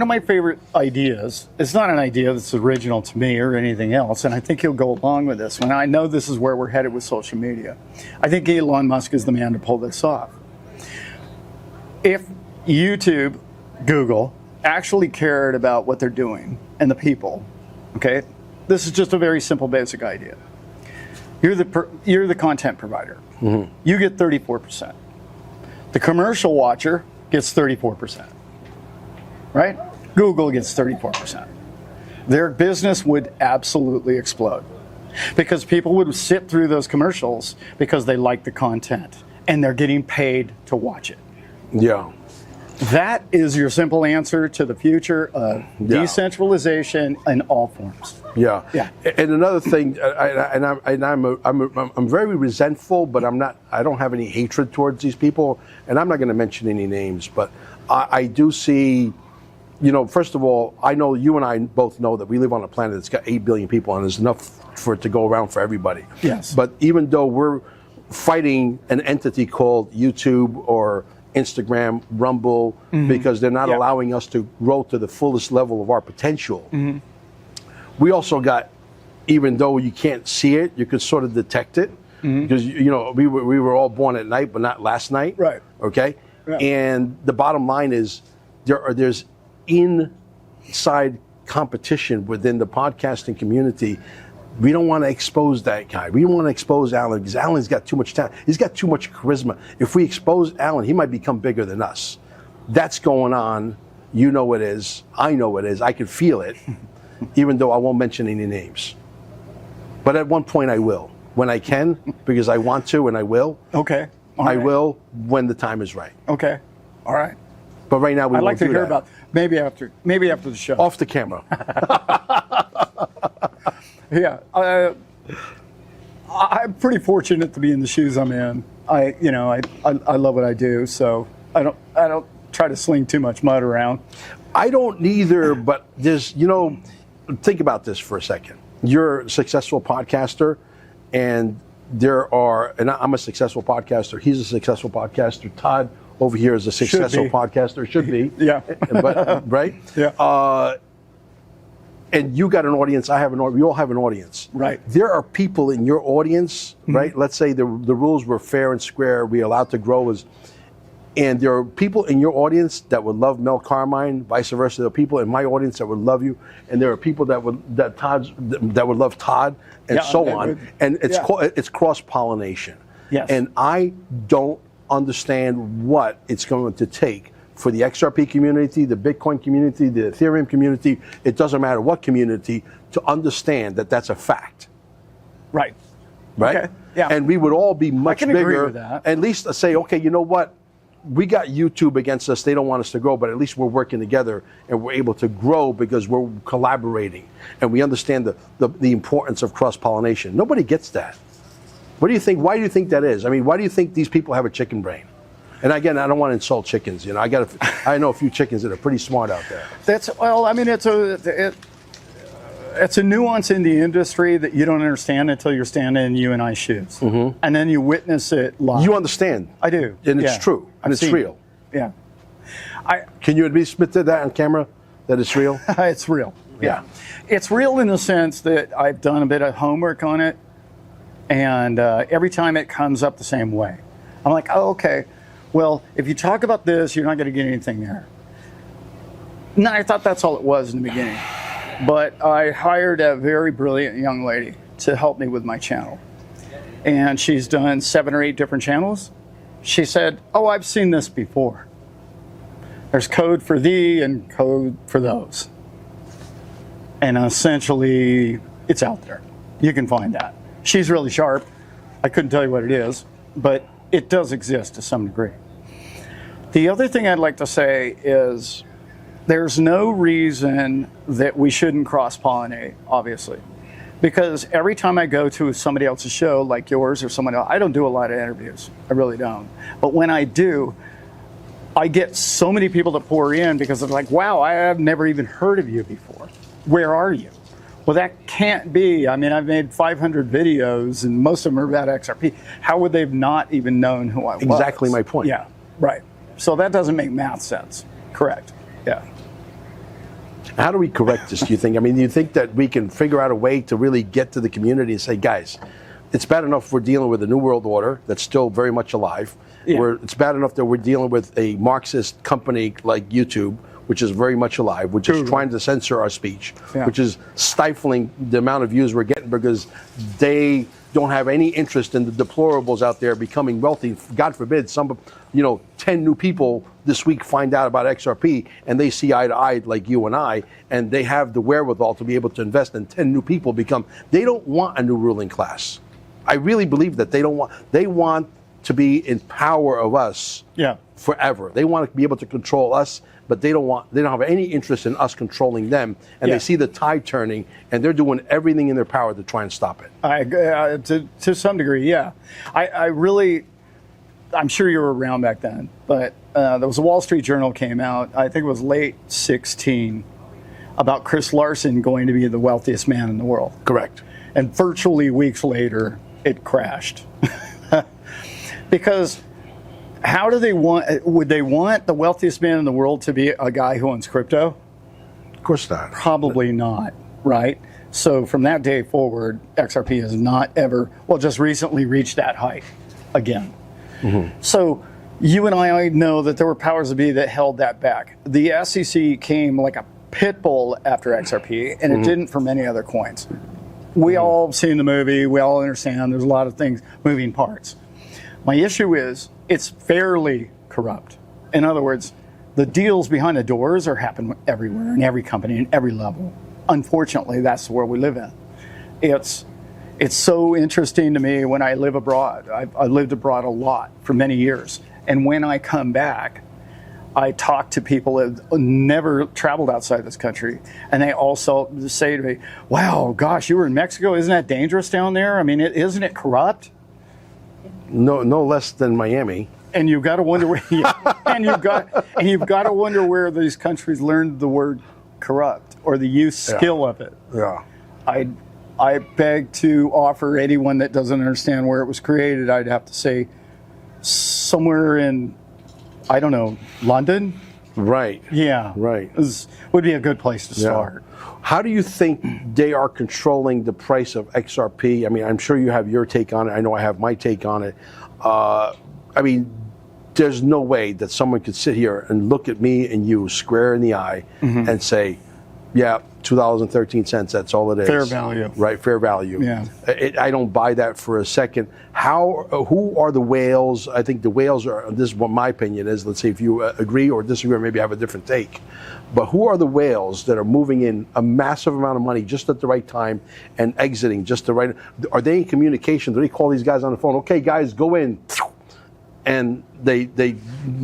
of my favorite ideas, it's not an idea that's original to me or anything else, and I think you'll go along with this one. I know this is where we're headed with social media. I think Elon Musk is the man to pull this off. If YouTube, Google, actually cared about what they're doing and the people, okay? This is just a very simple, basic idea. You're the content provider. You get 34%. The commercial watcher gets 34%. Right? Google gets 34%. Their business would absolutely explode because people would sit through those commercials because they like the content and they're getting paid to watch it. Yeah. That is your simple answer to the future of decentralization in all forms. Yeah. Yeah. And another thing, I'm very resentful, but I don't have any hatred towards these people, and I'm not going to mention any names, but I do see, first of all, I know you and I both know that we live on a planet that's got 8 billion people, and there's enough for it to go around for everybody. Yes. But even though we're fighting an entity called YouTube or Instagram, Rumble, because they're not allowing us to grow to the fullest level of our potential. We also got, even though you can't see it, you could sort of detect it, because we were all born at night, but not last night. Right. Okay. Yeah. And the bottom line is there's inside competition within the podcasting community. We don't want to expose that guy. We don't want to expose Allan because Allan's got too much talent. He's got too much charisma. If we expose Allan, he might become bigger than us. That's going on. You know it is. I know it is. I can feel it, even though I won't mention any names. But at one point I will, when I can, because I want to and I will. Okay. I will when the time is right. Okay. All right. But right now we I'd like won't to do hear that. about maybe after the show. Off the camera. Yeah, I'm pretty fortunate to be in the shoes I'm in. I love what I do, so I don't try to sling too much mud around. I don't either, but there's, think about this for a second. You're a successful podcaster, and and I'm a successful podcaster. He's a successul podcaster. Todd over here is a successful podcaster. Should be. Yeah. But, right? Yeah. And you got an audience, I have an audience, we all have an audience. Right. There are people in your audience, right? Let's say the rules were fair and square, we're allowed to grow and there are people in your audience that would love Mel Carmine, vice versa. There are people in my audience that would love you, and there are people that would love Todd, and so on. And it's cross-pollination. Yes. And I don't understand what it's going to take for the XRP community, the Bitcoin community, the Ethereum community, it doesn't matter what community, to understand that that's a fact. Right. Right? Okay. Yeah. And we would all be much I can agree bigger. with that. At least say, okay, you know what? we got YouTube against us. They don't want us to grow, but at least we're working together and we're able to grow because we're collaborating and we understand the importance of cross-pollination. Nobody gets that. What do you think? Why do you think that is? I mean, why do you think these people have a chicken brain? And again, I don't want to insult chickens. You know, I know a few chickens that are pretty smart out there. It's a nuance in the industry that you don't understand until you're standing in you and I shoes. And then you witness it live. You understand. I do. And it's true. And it's real. Yeah. Can you admit to that on camera, that it's real? It's real. Yeah. It's real in the sense that I've done a bit of homework on it. And every time it comes up the same way. I'm like, oh, okay. Well, if you talk about this, you're not going to get anything there. No, I thought that's all it was in the beginning. But I hired a very brilliant young lady to help me with my channel. And she's done 7 or 8 different channels. She said, oh, I've seen this before. There's code for thee and code for those. And essentially, it's out there. You can find that. She's really sharp. I couldn't tell you what it is, but it does exist to some degree. The other thing I'd like to say is there's no reason that we shouldn't cross-pollinate, obviously. Because every time I go to somebody else's show, like yours or someone else, I don't do a lot of interviews. I really don't. But when I do, I get so many people that pour in because they're like, wow, I have never even heard of you before. Where are you? Well, that can't be. I mean, I've made 500 videos, and most of them are about XRP. How would they have not even known who I was? Exactly my point. Yeah, right. So that doesn't make math sense. Correct. Yeah. How do we correct this, do you think? I mean, do you think that we can figure out a way to really get to the community and say, guys, it's bad enough we're dealing with a New World Order that's still very much alive. Yeah. It's bad enough that we're dealing with a Marxist company like YouTube, which is very much alive, which is trying to censor our speech, which is stifling the amount of views we're getting because they don't have any interest in the deplorables out there becoming wealthy. God forbid, 10 new people this week find out about XRP and they see eye to eye like you and I, and they have the wherewithal to be able to invest in 10 new people they don't want a new ruling class. I really believe that they want to be in power of us forever. They want to be able to control us, but they don't have any interest in us controlling them. And they see the tide turning, and they're doing everything in their power to try and stop it. To some degree, yeah. I'm sure you were around back then, but there was a Wall Street Journal came out, I think it was late 2016, about Chris Larson going to be the wealthiest man in the world. Correct. And virtually weeks later, it crashed. Because would they want the wealthiest man in the world to be a guy who owns crypto? Of course not. Probably not, right? So from that day forward, XRP has not ever, just recently reached that height again. So you and I know that there were powers that be that held that back. The SEC came like a pit bull after XRP, and it didn't for many other coins. We all have seen the movie. We all understand there's a lot of things, moving parts. My issue is it's fairly corrupt. In other words, the deals behind the doors are happening everywhere, in every company, in every level. Unfortunately, that's the world we live in. It's so interesting to me when I live abroad. I lived abroad a lot for many years. And when I come back, I talk to people that have never traveled outside this country. And they also say to me, wow, gosh, you were in Mexico. Isn't that dangerous down there? I mean, isn't it corrupt? No less than Miami. And you've got to wonder where, you've got to wonder where these countries learned the word corrupt or the skill of it. Yeah. I beg to offer anyone that doesn't understand where it was created, I'd have to say somewhere in, I don't know, London? Right. Yeah. Right. Would be a good place to start. How do you think they are controlling the price of XRP? I mean, I'm sure you have your take on it. I know I have my take on it. I mean, there's no way that someone could sit here and look at me and you square in the eye and say, yeah, $2.13, that's all it is. Fair value. Right, fair value. Yeah. I don't buy that for a second. Who are the whales? I think the whales are, this is what my opinion is, let's see if you agree or disagree or maybe have a different take. But who are the whales that are moving in a massive amount of money just at the right time and exiting just the right, are they in communication? Do they call these guys on the phone, okay guys, go in, and they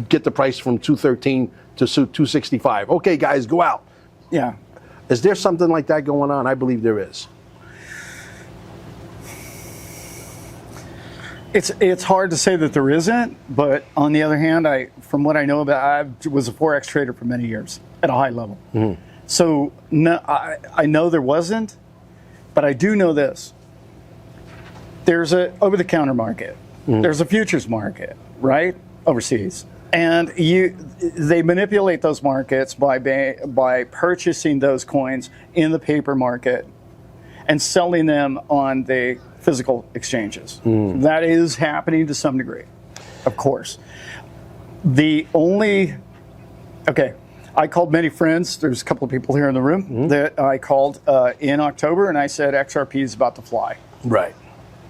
get the price from 213 to 265. Okay, guys, go out. Yeah. Is there something like that going on? I believe there is. It's hard to say that there isn't, but on the other hand, from what I know about, I was a Forex trader for many years at a high level. Mm-hmm. So no, I know there wasn't, but I do know this. There's a over-the-counter market. Mm-hmm. There's a futures market, right, overseas. And they manipulate those markets by purchasing those coins in the paper market and selling them on the physical exchanges. Mm. That is happening to some degree, of course. I called many friends. There's a couple of people here in the room that I called in October, and I said, XRP is about to fly. Right.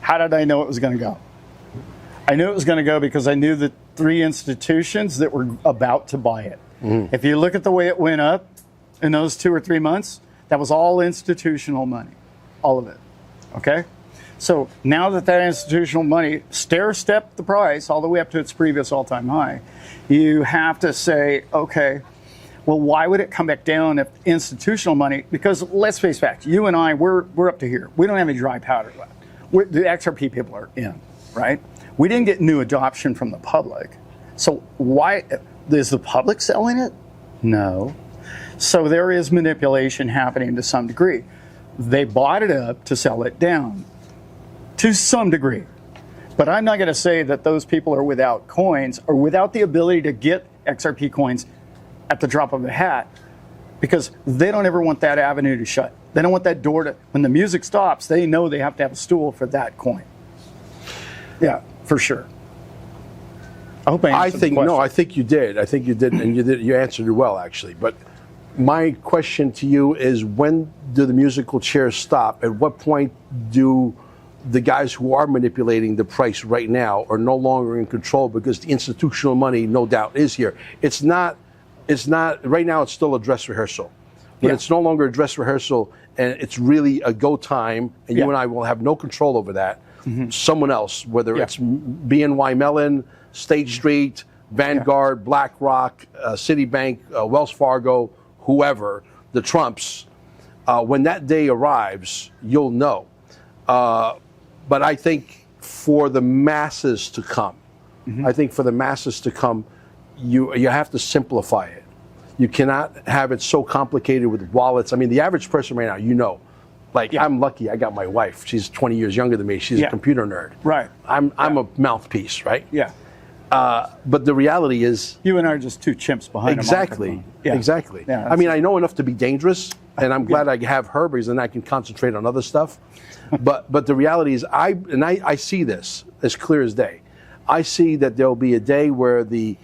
How did I know it was going to go? I knew it was going to go because I knew the 3 institutions that were about to buy it. Mm. If you look at the way it went up in those 2 or 3 months, that was all institutional money, all of it, okay? So now that institutional money stair-stepped the price all the way up to its previous all-time high, you have to say, okay, well, why would it come back down if institutional money, because let's face facts, you and I, we're up to here. We don't have any dry powder left. The XRP people are in, right? We didn't get new adoption from the public. So why, is the public selling it? No. So there is manipulation happening to some degree. They bought it up to sell it down to some degree. But I'm not going to say that those people are without coins or without the ability to get XRP coins at the drop of a hat, because they don't ever want that avenue to shut. They don't want that door to, when the music stops, they know they have to have a stool for that coin. Yeah, for sure. I hope I answered the question. No, I think you did. I think you did, and you answered it well, actually. But my question to you is, when do the musical chairs stop? At what point do the guys who are manipulating the price right now are no longer in control, because the institutional money, no doubt, is here? It's not, right now it's still a dress rehearsal. When it's no longer a dress rehearsal and it's really a go time, and you and I will have no control over that, someone else, whether it's BNY Mellon, State Street, Vanguard, BlackRock, Citibank, Wells Fargo, whoever, the Trumps, when that day arrives, you'll know. But I think for the masses to come, you have to simplify it. You cannot have it so complicated with wallets. I mean, the average person right now, I'm lucky. I got my wife. She's 20 years younger than me. She's a computer nerd. Right. I'm a mouthpiece, right? Yeah. But the reality is, you and I are just 2 chimps behind exactly. a microphone. Exactly. Yeah, I mean, I know enough to be dangerous, and I'm glad I have her, because then I can concentrate on other stuff. But the reality is, I see this as clear as day. I see that there'll be a day where the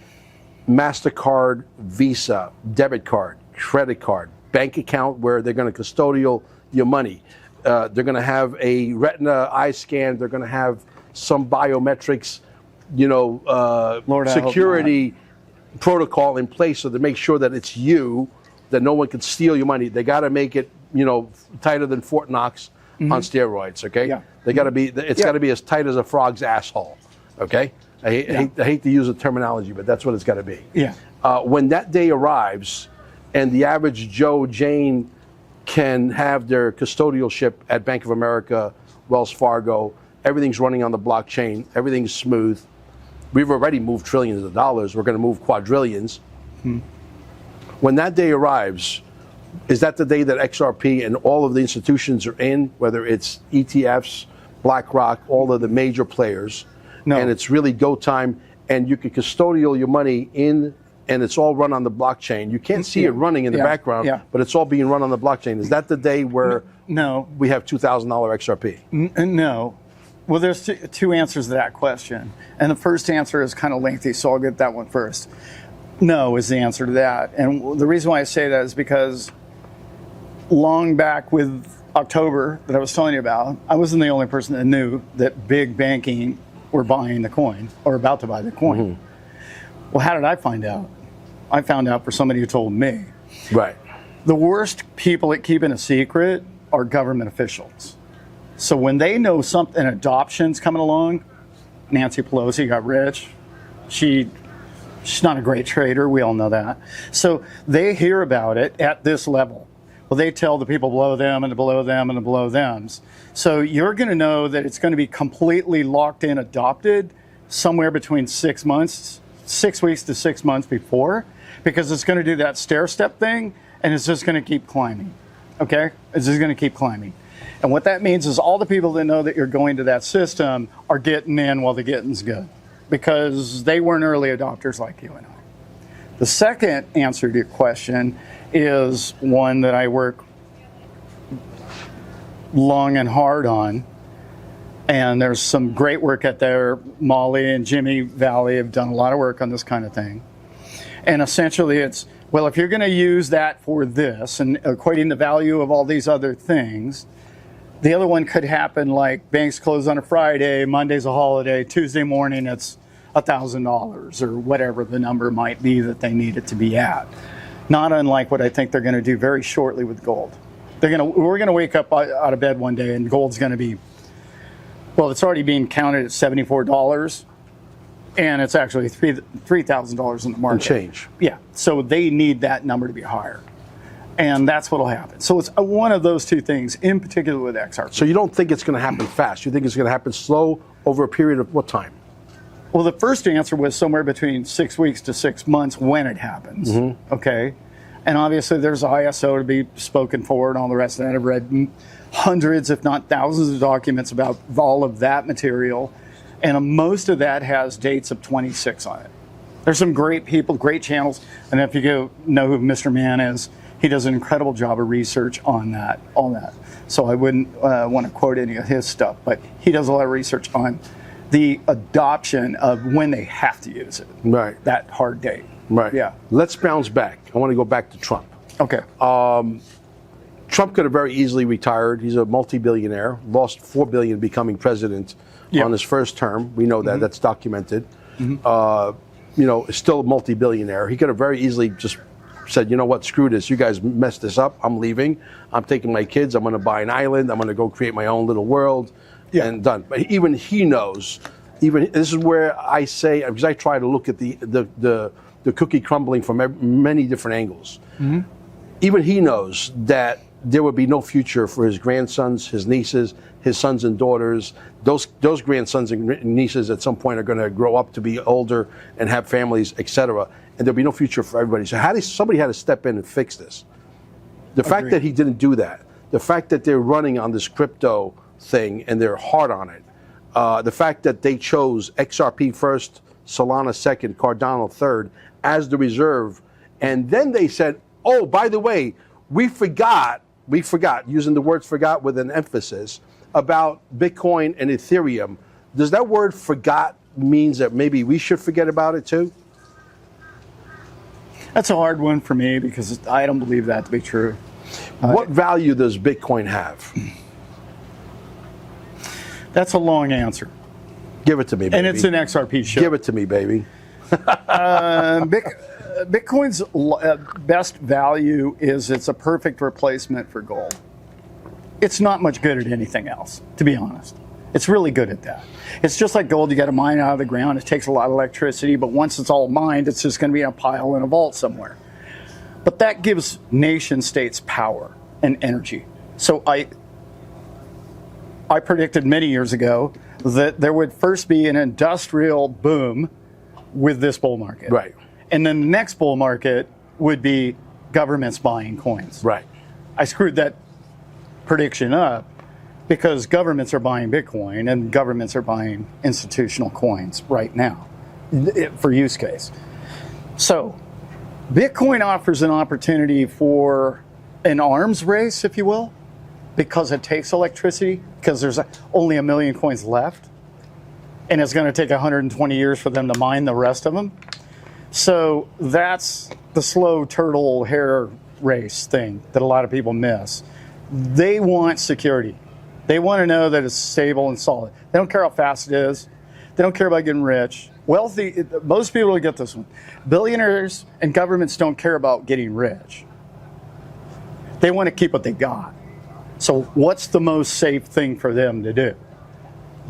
MasterCard, Visa, debit card, credit card, bank account, where they're going to custodial your money. They're going to have a retina eye scan. They're going to have some biometrics, security protocol in place, so to make sure that it's you, that no one can steal your money. They got to make it, tighter than Fort Knox on steroids. Okay. Yeah. They got to be. It's got to be as tight as a frog's asshole. Okay. I hate to use the terminology, but that's what it's got to be. Yeah. When that day arrives, and the average Joe, Jane can have their custodialship at Bank of America, Wells Fargo, everything's running on the blockchain, everything's smooth. We've already moved trillions of dollars. We're going to move quadrillions. When that day arrives, is that the day that XRP and all of the institutions are in, whether it's ETFs, BlackRock, all of the major players? No. And it's really go time, and you can custodial your money in, and it's all run on the blockchain. You can't see it running in the background, but it's all being run on the blockchain. Is that the day where we have $2,000 XRP? No. Well, there's 2 answers to that question. And the first answer is kind of lengthy, so I'll get that one first. No is the answer to that. And the reason why I say that is because long back with October that I was telling you about, I wasn't the only person that knew that big banking were buying the coin or about to buy the coin. Well, how did I find out? I found out for somebody who told me. Right. The worst people at keeping a secret are government officials. So when they know something, adoption's coming along, Nancy Pelosi got rich, She's not a great trader. We all know that. So they hear about it at this level. Well, they tell the people below them and the below them and the below thems. So you're going to know that it's going to be completely locked in, adopted somewhere between 6 months, 6 weeks to 6 months before, because it's going to do that stair step thing, and it's just going to keep climbing. Okay? It's just going to keep climbing. And what that means is all the people that know that you're going to that system are getting in while the getting's good, because they weren't early adopters like you and I. The second answer to your question is one that I work long and hard on, and there's some great work out there. Molly and Jimmy Valley have done a lot of work on this kind of thing. And essentially it's, well, if you're going to use that for this and equating the value of all these other things, the other one could happen like banks close on a Friday, Monday's a holiday, Tuesday morning it's $1,000 or whatever the number might be that they need it to be at. Not unlike what I think they're going to do very shortly with gold. We're going to wake up out of bed one day and gold's going to be, well, it's already being counted at $74, and it's actually $3,000 in the market. And change. Yeah, so they need that number to be higher. And that's what will happen. So it's one of those two things, in particular with XRP. So you don't think it's going to happen fast? You think it's going to happen slow over a period of what time? Well, the first answer was somewhere between 6 weeks to 6 months when it happens. Mm-hmm. Okay. And obviously there's ISO to be spoken for and all the rest of that. I've read hundreds, if not thousands of documents about all of that material. And most of that has dates of 26 on it. There's some great people, great channels. And if you know who Mr. Mann is, he does an incredible job of research on that, all that. So I wouldn't want to quote any of his stuff, but he does a lot of research on the adoption of when they have to use it. Right. That hard date. Right. Yeah. Let's bounce back. I want to go back to Trump. Okay. Trump could have very easily retired. He's a multi-billionaire, lost $4 billion becoming president on his first term. We know that. That's documented. Still a multi-billionaire. He could have very easily just said, you know what, screw this. You guys messed this up. I'm leaving. I'm taking my kids. I'm going to buy an island. I'm going to go create my own little world. And done. But even he knows, this is where I say, because I try to look at the cookie crumbling from many different angles. Mm-hmm. Even he knows that there would be no future for his grandsons, his nieces, his sons and daughters. Those grandsons and nieces at some point are going to grow up to be older and have families, etc. And there'll be no future for everybody. So somebody had to step in and fix this. The fact that he didn't do that, the fact that they're running on this crypto thing and they're hard on it, the fact that they chose XRP first, Solana second, Cardano third as the reserve, and then they said, oh, by the way, we forgot, using the words forgot with an emphasis, about Bitcoin and Ethereum. Does that word forgot means that maybe we should forget about it too? That's a hard one for me because I don't believe that to be true. What value does Bitcoin have? That's a long answer. Give it to me, baby. And it's an XRP show. Give it to me, baby. Bitcoin's best value is it's a perfect replacement for gold. It's not much good at anything else, to be honest. It's really good at that. It's just like gold. You got to mine it out of the ground. It takes a lot of electricity, but once it's all mined, it's just going to be in a pile in a vault somewhere. But that gives nation states power and energy. So I predicted many years ago that there would first be an industrial boom with this bull market. Right. And then the next bull market would be governments buying coins. Right. I screwed that prediction up because governments are buying Bitcoin and governments are buying institutional coins right now for use case. So Bitcoin offers an opportunity for an arms race, if you will, because it takes electricity, because there's only 1 million coins left, and it's going to take 120 years for them to mine the rest of them. So that's the slow turtle hair race thing that a lot of people miss. They want security. They want to know that it's stable and solid. They don't care how fast it is. They don't care about getting rich. Wealthy, most people will get this one. Billionaires and governments don't care about getting rich. They want to keep what they got. So what's the most safe thing for them to do?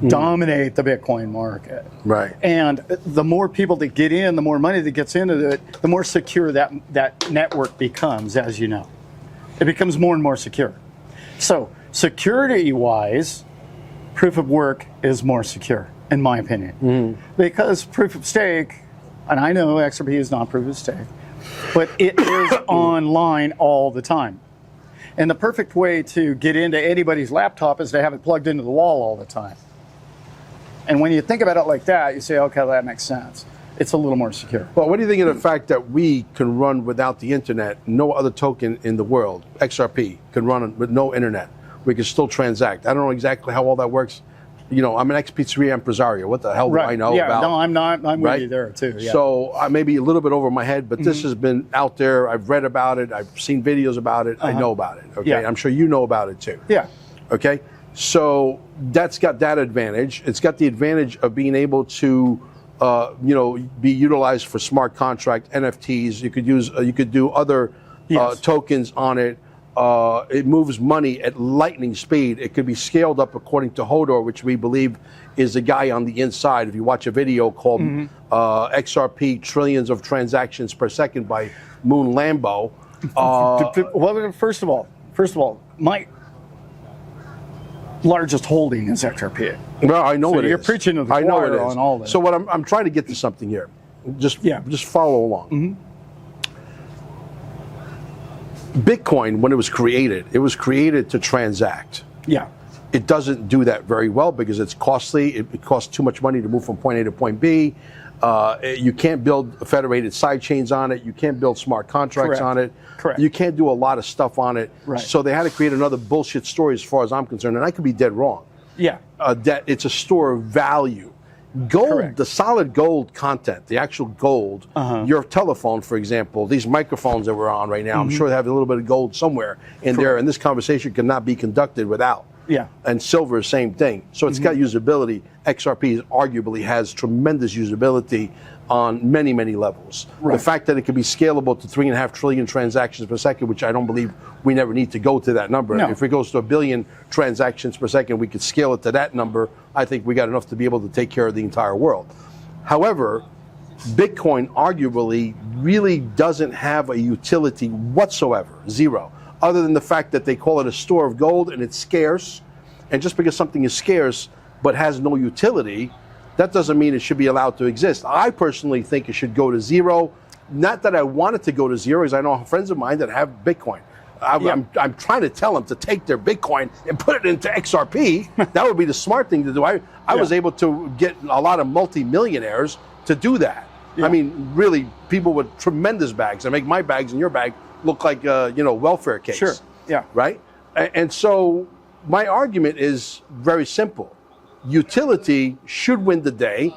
dominate the Bitcoin market. Right. And the more people that get in, the more money that gets into it, the more secure that network becomes, as you know. It becomes more and more secure. So security-wise, proof of work is more secure, in my opinion. Because proof of stake, and I know XRP is not proof of stake, but it is online all the time. And the perfect way to get into anybody's laptop is to have it plugged into the wall all the time. And when you think about it like that, you say, okay, that makes sense. It's a little more secure. Well, what do you think of the fact that we can run without the internet? No other token in the world, XRP, can run with no internet. We can still transact. I don't know exactly how all that works. You know, I'm an ex-pizzeria impresario. What the hell do I know about? No, I'm not. I'm with you there too. Yeah. So I may be a little bit over my head, but this has been out there. I've read about it. I've seen videos about it. I know about it. Okay, Yeah. I'm sure you know about it too. Yeah. Okay, so that's got that advantage. It's got the advantage of being able to, you know, be utilized for smart contract NFTs. You could use, you could do other tokens on it. It moves money at lightning speed. It could be scaled up according to Hodor, which we believe is the guy on the inside. If you watch a video called XRP Trillions of Transactions Per Second by Moon Lambo. Well, first of all, my largest holding is XRP. Well, I know So it is. you're preaching to the I know choir it is. on all this. So what I'm trying to get to something here. Just follow along. Bitcoin, when it was created to transact. Yeah. It doesn't do that very well because it's costly. It costs too much money to move from point A to point B. You can't build federated sidechains on it. You can't build smart contracts on it. Correct. You can't do a lot of stuff on it. Right. So they had to create another bullshit story as far as I'm concerned, and I could be dead wrong. Yeah. That it's a store of value. Gold, Correct. the solid gold content, the actual gold, your telephone, for example, these microphones that we're on right now, I'm sure they have a little bit of gold somewhere in there, and this conversation cannot be conducted without. Yeah. And silver, same thing. So it's got usability. XRP arguably has tremendous usability on many, many levels. Right. The fact that it can be scalable to 3.5 trillion transactions per second, which I don't believe we never need to go to that number. No. If it goes to 1 billion transactions per second, we could scale it to that number. I think we got enough to be able to take care of the entire world. However, Bitcoin arguably really doesn't have a utility whatsoever, zero, other than the fact that they call it a store of gold and it's scarce. And just because something is scarce but has no utility, that doesn't mean it should be allowed to exist. I personally think it should go to zero. Not that I want it to go to zero, because I know friends of mine that have Bitcoin. I'm trying to tell them to take their Bitcoin and put it into XRP. That would be the smart thing to do. I was able to get a lot of multi-millionaires to do that. I mean, really, people with tremendous bags. I make my bags and your bag look like, you know, welfare cakes. Sure. Yeah. Right? And so my argument is very simple. Utility should win the day.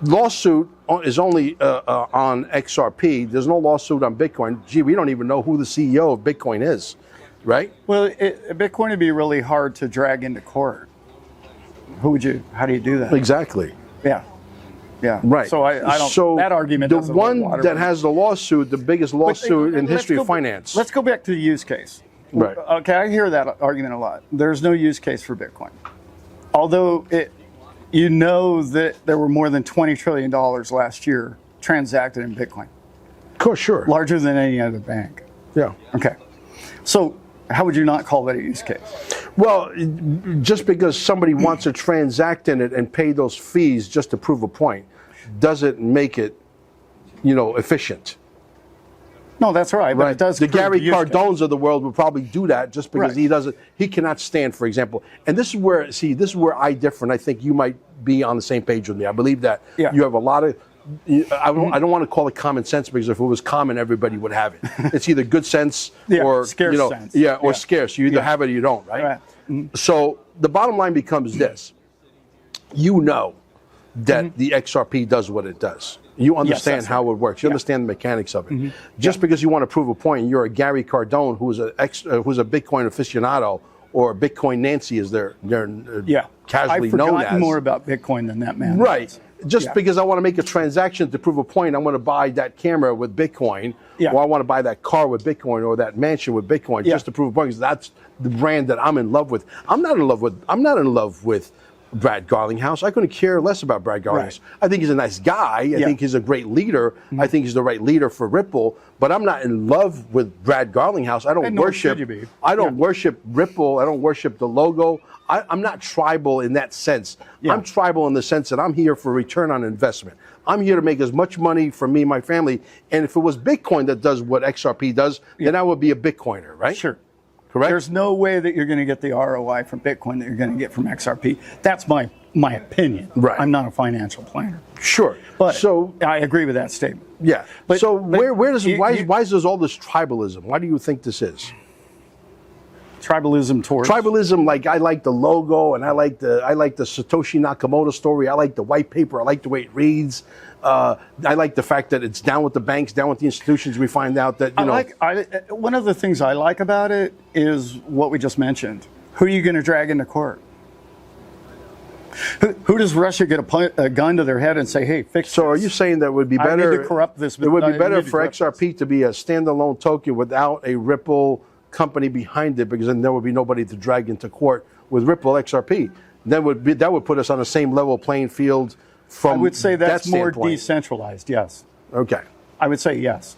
Lawsuit is only on XRP. There's no lawsuit on Bitcoin. Gee, we don't even know who the CEO of Bitcoin is, right? Well, Bitcoin would be really hard to drag into court. How do you do that? Exactly. Yeah. Yeah. Right. So I don't. So that argument. The doesn't hold one water that for me. has the lawsuit, the biggest lawsuit in history of finance. Let's go back to the use case. Right. Okay, I hear that argument a lot. There's no use case for Bitcoin. Although you know that there were more than $20 trillion last year transacted in Bitcoin. Of course, sure. Larger than any other bank. Yeah. Okay. So how would you not call that a use case? Well, just because somebody wants to transact in it and pay those fees just to prove a point doesn't make it, you know, efficient. No, that's right. But Right. it does. The prove Gary use case. Cardones of the world would probably do that just because Right. he cannot stand, for example. And this is where I differ, and I think you might be on the same page with me. I believe that you have a lot of, I don't want to call it common sense, because if it was common, everybody would have it. It's either good sense or, scarce you know, sense. or scarce. You either have it or you don't, right? So the bottom line becomes this. You know that the XRP does what it does. You understand that's how it works. You understand the mechanics of it. Just because you want to prove a point, you're a Gary Cardone who's a Bitcoin aficionado, or Bitcoin Nancy, as they're casually I've known forgotten as. more about Bitcoin than that man. Right. Just because I want to make a transaction to prove a point, I'm going to buy that camera with Bitcoin, or I want to buy that car with Bitcoin, or that mansion with Bitcoin, just to prove a point, because that's the brand that I'm in love with. I'm not in love with Brad Garlinghouse. I couldn't care less about Brad Garlinghouse. Right. I think he's a nice guy. I think he's a great leader. I think he's the right leader for Ripple. But I'm not in love with Brad Garlinghouse. I don't And nor worship. should you be. I don't worship Ripple. I don't worship the logo. I'm not tribal in that sense. Yeah. I'm tribal in the sense that I'm here for return on investment. I'm here to make as much money for me and my family. And if it was Bitcoin that does what XRP does, then I would be a Bitcoiner, right? Sure. Correct? There's no way that you're going to get the ROI from Bitcoin that you're going to get from XRP. That's my opinion. Right. I'm not a financial planner. Sure. But so I agree with that statement. yeah. But- so but where does why you- is there all this tribalism? Why do you think this is? Tribalism towards Tribalism, like I like the logo and I like the Satoshi Nakamoto story. I like the white paper. I like the way it reads. I like the fact that it's down with the banks, down with the institutions. We find out that one of the things I like about it is what we just mentioned. Who are you going to drag into court? Who does Russia get a gun to their head and say, "Hey, fix"? So are you saying that it would be I better? need to corrupt this. It would I be better need to for corrupt XRP to be a standalone token without a Ripple company behind it, because then there would be nobody to drag into court with Ripple XRP. That would put us on the same level playing field. From I would say that's that more standpoint. decentralized. Yes, Okay. I would say yes.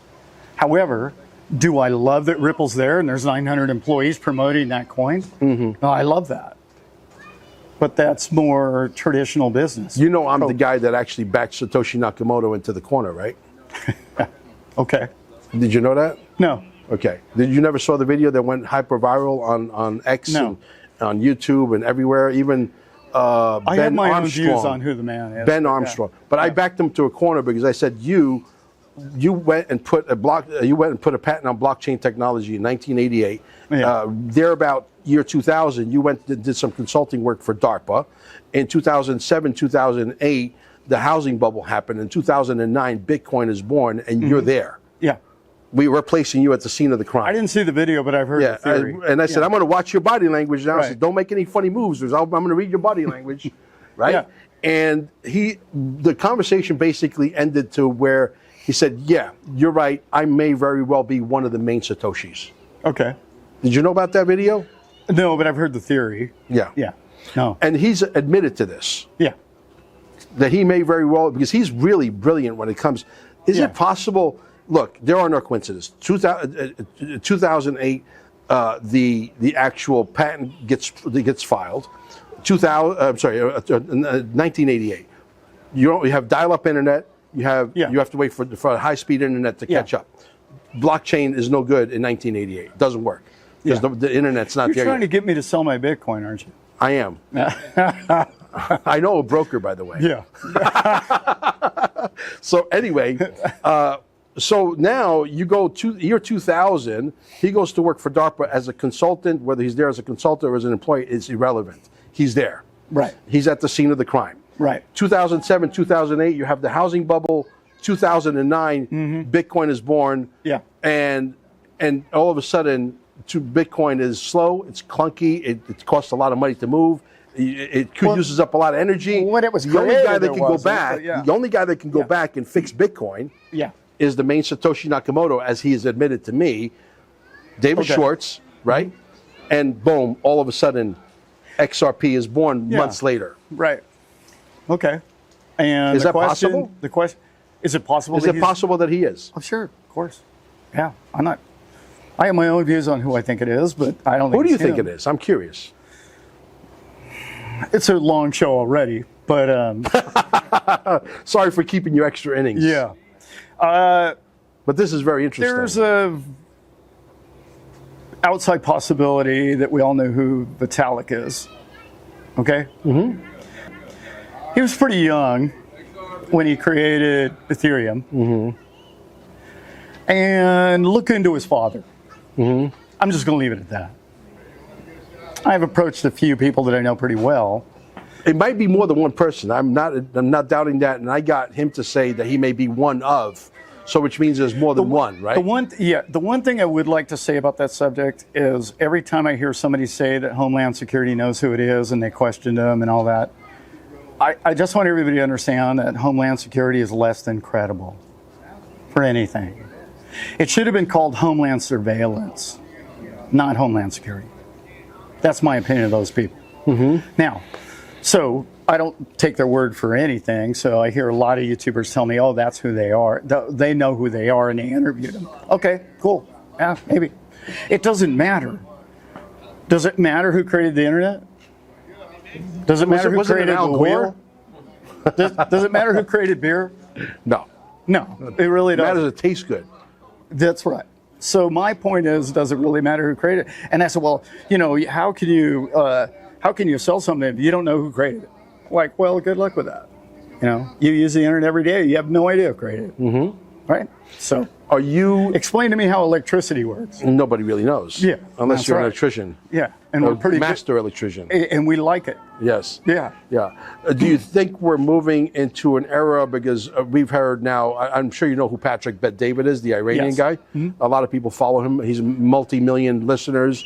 However, do I love that Ripple's there and there's 900 employees promoting that coin? Mm-hmm. No, I love that. But that's more traditional business. You know, I'm the guy that actually backed Satoshi Nakamoto into the corner, right? Okay. Did you know that? No. Okay. Did you never saw the video that went hyper viral on X No. and on YouTube and everywhere? Even I Ben have my own Armstrong. views on who the man is. Ben Armstrong. But I backed him to a corner because I said you went and put a patent on blockchain technology in 1988. Yeah. There about year 2000, you went and did some consulting work for DARPA. In 2007, 2008, the housing bubble happened. In 2009, Bitcoin is born, and you're there. Yeah. We were placing you at the scene of the crime. I didn't see the video, but I've heard the theory. And I said, I'm going to watch your body language now. I Right. said, don't make any funny moves. I'm going to read your body language, right? Yeah. And the conversation basically ended to where he said, yeah, you're right. I may very well be one of the main Satoshis. Okay. Did you know about that video? No, but I've heard the theory. Yeah. Yeah. No. And he's admitted to this, Yeah. that he may very well, because he's really brilliant when it comes. Is Yeah. it possible? Look, there are no coincidences. 2008, the actual patent gets filed. 1988. You have dial-up internet. You have to wait for a high-speed internet to catch up. Blockchain is no good in 1988. It doesn't work because the internet's not You're there trying yet. to get me to sell my Bitcoin, aren't you? I am. I know a broker, by the way. Yeah. So anyway, so now you go to year 2000. He goes to work for DARPA as a consultant. Whether he's there as a consultant or as an employee is irrelevant. He's there. Right. He's at the scene of the crime. Right. 2007, 2008, you have the housing bubble. 2009, Bitcoin is born. Yeah. And all of a sudden, Bitcoin is slow. It's clunky. It costs a lot of money to move. It uses up a lot of energy. When it was the only guy created, that can there go wasn't, back, but yeah. the only guy that can go back and fix Bitcoin, is the main Satoshi Nakamoto, as he has admitted to me, David Schwartz, right? And boom, all of a sudden, XRP is born months later. Right. Okay. And Is that possible? The question is it possible? Is it possible that he is? Oh, sure, of course. Yeah, I'm not. I have my own views on who I think it is, but I don't think. Who do you it's think him. it is? I'm curious. It's a long show already, but Sorry for keeping you extra innings. yeah. But this is very interesting. There's a outside possibility that we all know who Vitalik is. Okay? Mm-hmm. He was pretty young when he created Ethereum. Mm-hmm. And look into his father. Mm-hmm. I'm just going to leave it at that. I've approached a few people that I know pretty well. It might be more than one person. I'm not doubting that, and I got him to say that he may be one of. So which means there's more than one, right? The one thing I would like to say about that subject is every time I hear somebody say that Homeland Security knows who it is and they questioned them and all that, I just want everybody to understand that Homeland Security is less than credible for anything. It should have been called Homeland Surveillance, not Homeland Security. That's my opinion of those people. Mm-hmm. Now, So I don't take their word for anything. So I hear a lot of YouTubers tell me, oh, that's who they are. They know who they are and they interviewed them. Okay, cool. Yeah, maybe. It doesn't matter. Does it matter who created the internet? Does it matter who created the wheel? Does it matter who created beer? No. No, it really doesn't. It matters it tastes good. That's right. So my point is, does it really matter who created it? And I said, well, you know, how can you sell something if you don't know who created it? Like, well, good luck with that. You know, you use the internet every day. You have no idea who created it. Mm-hmm. Right? So are you... Explain to me how electricity works. Nobody really knows. Yeah. Unless you're an electrician. Yeah. And we're pretty master electrician. And we like it. Yes. Yeah. Yeah. Do you think we're moving into an era, because we've heard now, I'm sure you know who Patrick Bet-David is, the Iranian guy. Mm-hmm. A lot of people follow him. He's multi-million listeners.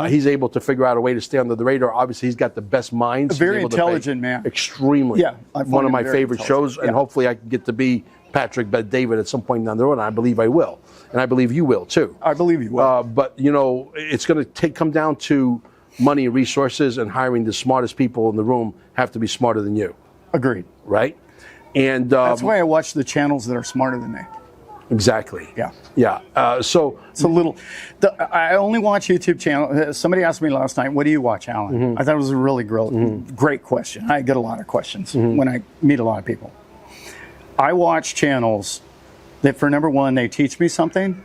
He's able to figure out a way to stay under the radar. Obviously, he's got the best minds. A very intelligent man. Extremely. Yeah. One of my favorite shows, and hopefully I can get to be Patrick Bet-David at some point down the road, and I believe I will. And I believe you will, too. I believe you will. But, you know, it's going to come down to money and resources, and hiring the smartest people in the room have to be smarter than you. Agreed. Right? And that's why I watch the channels that are smarter than me. Exactly. Yeah. Yeah. So it's a little. I only watch YouTube channel. Somebody asked me last night, "What do you watch, Allan?" Mm-hmm. I thought it was a really great question. I get a lot of questions when I meet a lot of people. I watch channels that, for number one, they teach me something,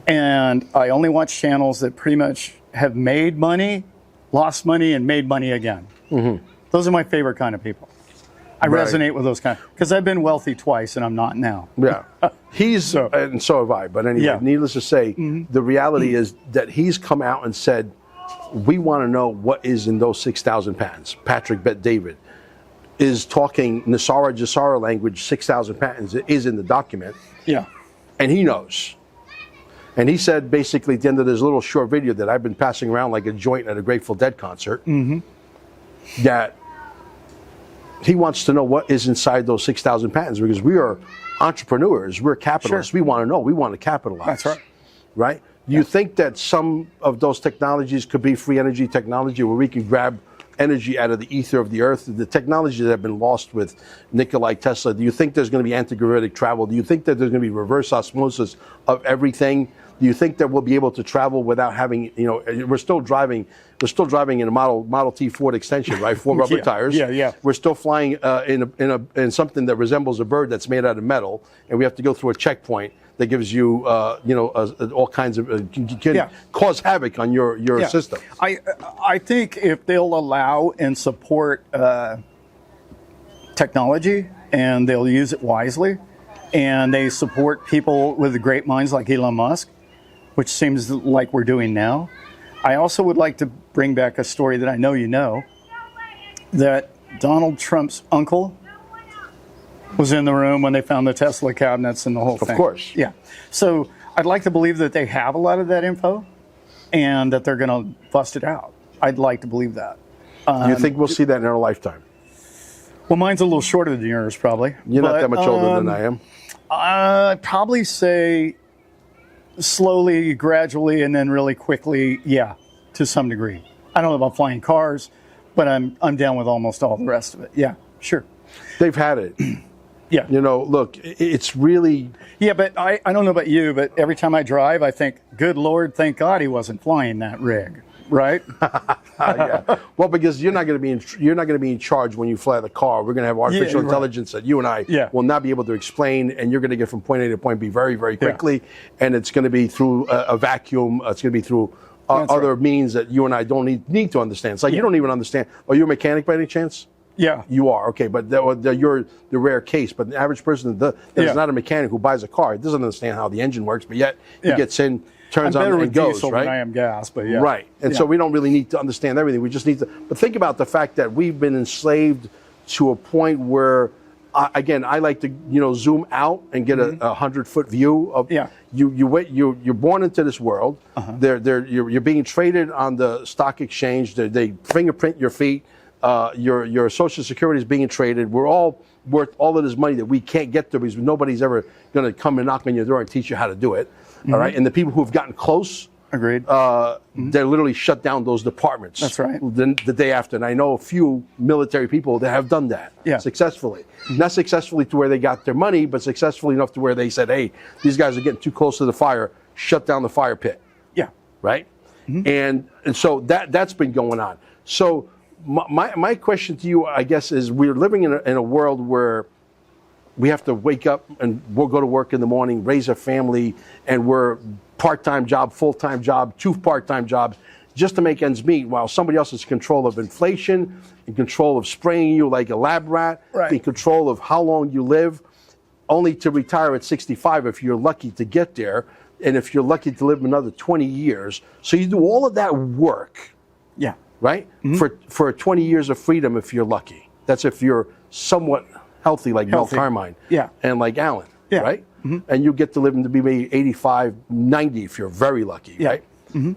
and I only watch channels that pretty much have made money, lost money, and made money again. Mm-hmm. Those are my favorite kind of people. I resonate with those kind, because I've been wealthy twice and I'm not now. Yeah, and so have I. But anyway, needless to say, the reality is that he's come out and said, we want to know what is in those 6,000 patents. Patrick Bet-David is talking Nasara Jasara language. 6,000 patents is in the document. Yeah, and he knows. And he said, basically, at the end of this little short video that I've been passing around like a joint at a Grateful Dead concert, that he wants to know what is inside those 6,000 patents, because we are entrepreneurs, we're capitalists. Sure. We want to know, we want to capitalize. That's right. Right? Do you think that some of those technologies could be free energy technology, where we can grab energy out of the ether of the earth? The technologies that have been lost with Nikola Tesla, do you think there's going to be antigravitic travel? Do you think that there's going to be reverse osmosis of everything? Do you think that we'll be able to travel without having, you know, we're still driving in a Model T Ford extension, right? 4 rubber tires. Yeah. We're still flying in something that resembles a bird that's made out of metal, and we have to go through a checkpoint that gives you, all kinds of, can cause havoc on your system. I think if they'll allow and support technology, and they'll use it wisely, and they support people with great minds like Elon Musk, which seems like we're doing now. I also would like to bring back a story that I know you know, that Donald Trump's uncle was in the room when they found the Tesla cabinets and the whole thing. Of course. Yeah. So I'd like to believe that they have a lot of that info and that they're going to bust it out. I'd like to believe that. You think we'll see that in our lifetime? Well, mine's a little shorter than yours, probably. You're not that much older than I am. I'd probably say slowly, gradually, and then really quickly, to some degree. I don't know about flying cars, but I'm down with almost all the rest of it. Yeah, sure. They've had it. Yeah. You know, look, it's really... Yeah, but I don't know about you, but every time I drive, I think, good Lord, thank God he wasn't flying that rig, right? Yeah. Well, because you're not going to be in charge when you fly the car. We're going to have artificial intelligence that you and I will not be able to explain, and you're going to get from point A to point B very, very quickly, and it's going to be through a vacuum. It's going to be through other means that you and I don't need to understand. It's like you don't even understand. Are you a mechanic by any chance? Yeah. You are, okay, but you're the rare case. But the average person that is not a mechanic who buys a car, doesn't understand how the engine works, but yet he gets in, turns on, and goes, diesel right? Than I am gas, but Right, and so we don't really need to understand everything. We just need to, but think about the fact that we've been enslaved to a point where, again, I like to, zoom out and get a 100-foot view of, you're born into this world, you're being traded on the stock exchange, they fingerprint your feet, your Social Security is being traded. We're all worth all of this money that we can't get to because nobody's ever going to come and knock on your door and teach you how to do it. All right, and the people who've gotten close Agreed. They literally shut down those departments. That's right. The day after. And I know a few military people that have done that successfully. Not successfully to where they got their money, but successfully enough to where they said, hey, these guys are getting too close to the fire, shut down the fire pit. Yeah. Right? And so that's been going on. So my question to you, I guess, is we're living in a world where we have to wake up and we'll go to work in the morning, raise a family, and we're part-time job, full-time job, 2 part-time jobs just to make ends meet, while somebody else is in control of inflation, in control of spraying you like a lab rat, in control of how long you live, only to retire at 65 if you're lucky to get there, and if you're lucky to live another 20 years. So you do all of that work, right, for 20 years of freedom if you're lucky. That's if you're somewhat healthy like Mel Carmine and like Allan, right? And you get to live to be maybe 85, 90 if you're very lucky, right? Do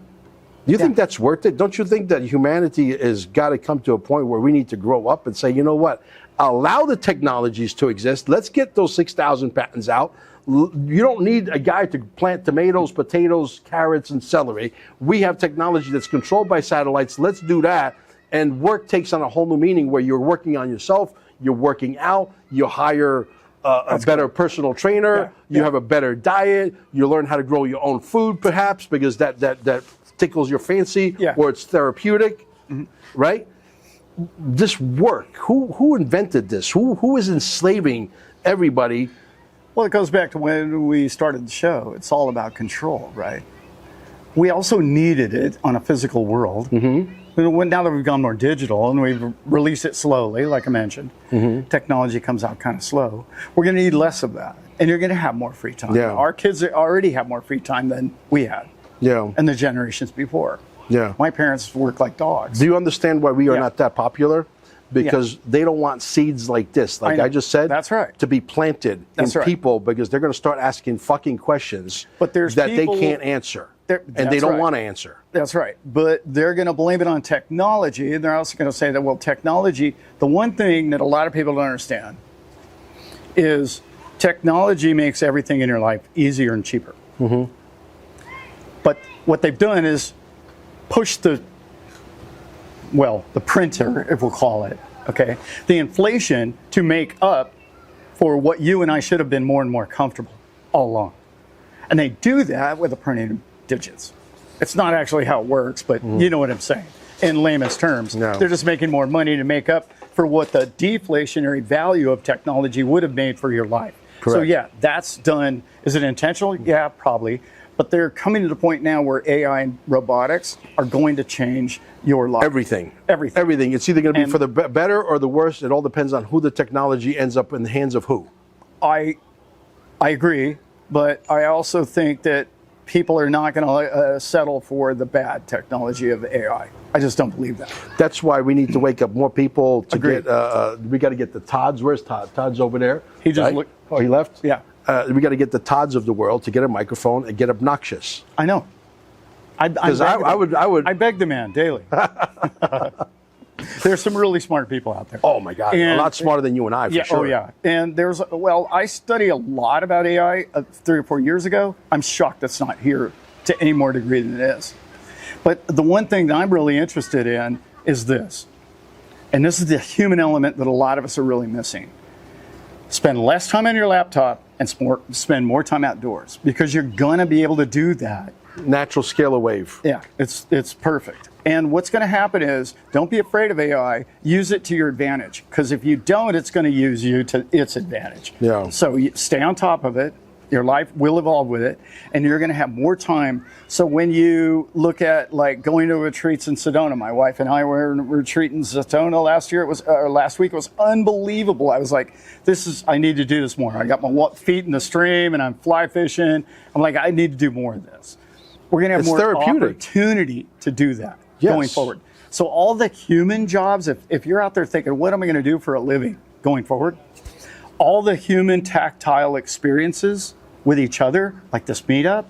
you think that's worth it? Don't you think that humanity has got to come to a point where we need to grow up and say, you know what, allow the technologies to exist. Let's get those 6,000 patents out. You don't need a guy to plant tomatoes, potatoes, carrots, and celery. We have technology that's controlled by satellites. Let's do that. And work takes on a whole new meaning where you're working on yourself, you're working out, you hire a better personal trainer, you have a better diet, you learn how to grow your own food perhaps because that tickles your fancy or it's therapeutic, right? This work, who invented this? Who is enslaving everybody? Well, it goes back to when we started the show. It's all about control, right? We also needed it on a physical world. Now that we've gone more digital and we've released it slowly, like I mentioned, technology comes out kind of slow. We're going to need less of that, and you're going to have more free time. Our kids already have more free time than we had, and the generations before. My parents worked like dogs. Do you understand why we are not that popular? Because they don't want seeds like this, like I just said, to be planted in people because they're going to start asking fucking questions that they can't answer. And they don't want to answer. That's right. But they're going to blame it on technology. And they're also going to say that, well, technology, the one thing that a lot of people don't understand is technology makes everything in your life easier and cheaper. But what they've done is push the printer, if we'll call it, the inflation to make up for what you and I should have been more and more comfortable all along. And they do that with the printing digits. It's not actually how it works, but you know what I'm saying. In layman's terms, they're just making more money to make up for what the deflationary value of technology would have made for your life. So yeah, that's done. Is it intentional? Yeah, probably. But they're coming to the point now where AI and robotics are going to change your life. Everything. It's either going to be for the better or the worse. It all depends on who the technology ends up in the hands of who. I agree, but I also think that people are not going to settle for the bad technology of AI. I just don't believe that. That's why we need to wake up more people to get, we got to get the Todds. Where's Todd? Todd's over there. He just looked. Oh, he left? Yeah. We got to get the Todds of the world to get a microphone and get obnoxious. I know. I beg the man daily. There's some really smart people out there. Oh my God, a lot smarter than you and I, for sure. Oh yeah, and I studied a lot about AI 3 or 4 years ago. I'm shocked that's not here to any more degree than it is. But the one thing that I'm really interested in is this, and this is the human element that a lot of us are really missing. Spend less time on your laptop and spend more time outdoors, because you're going to be able to do that. Natural scalar wave. Yeah, it's perfect. And what's going to happen is, don't be afraid of AI. Use it to your advantage, because if you don't, it's going to use you to its advantage. Yeah. So you stay on top of it. Your life will evolve with it, and you're going to have more time. So when you look at like going to retreats in Sedona, my wife and I were in a retreat in Sedona last week. It was unbelievable. I was like, I need to do this more. I got my feet in the stream and I'm fly fishing. I'm like, I need to do more of this. We're going to have more opportunity to do that going forward. So all the human jobs, if you're out there thinking, what am I going to do for a living going forward? All the human tactile experiences with each other, like this meetup,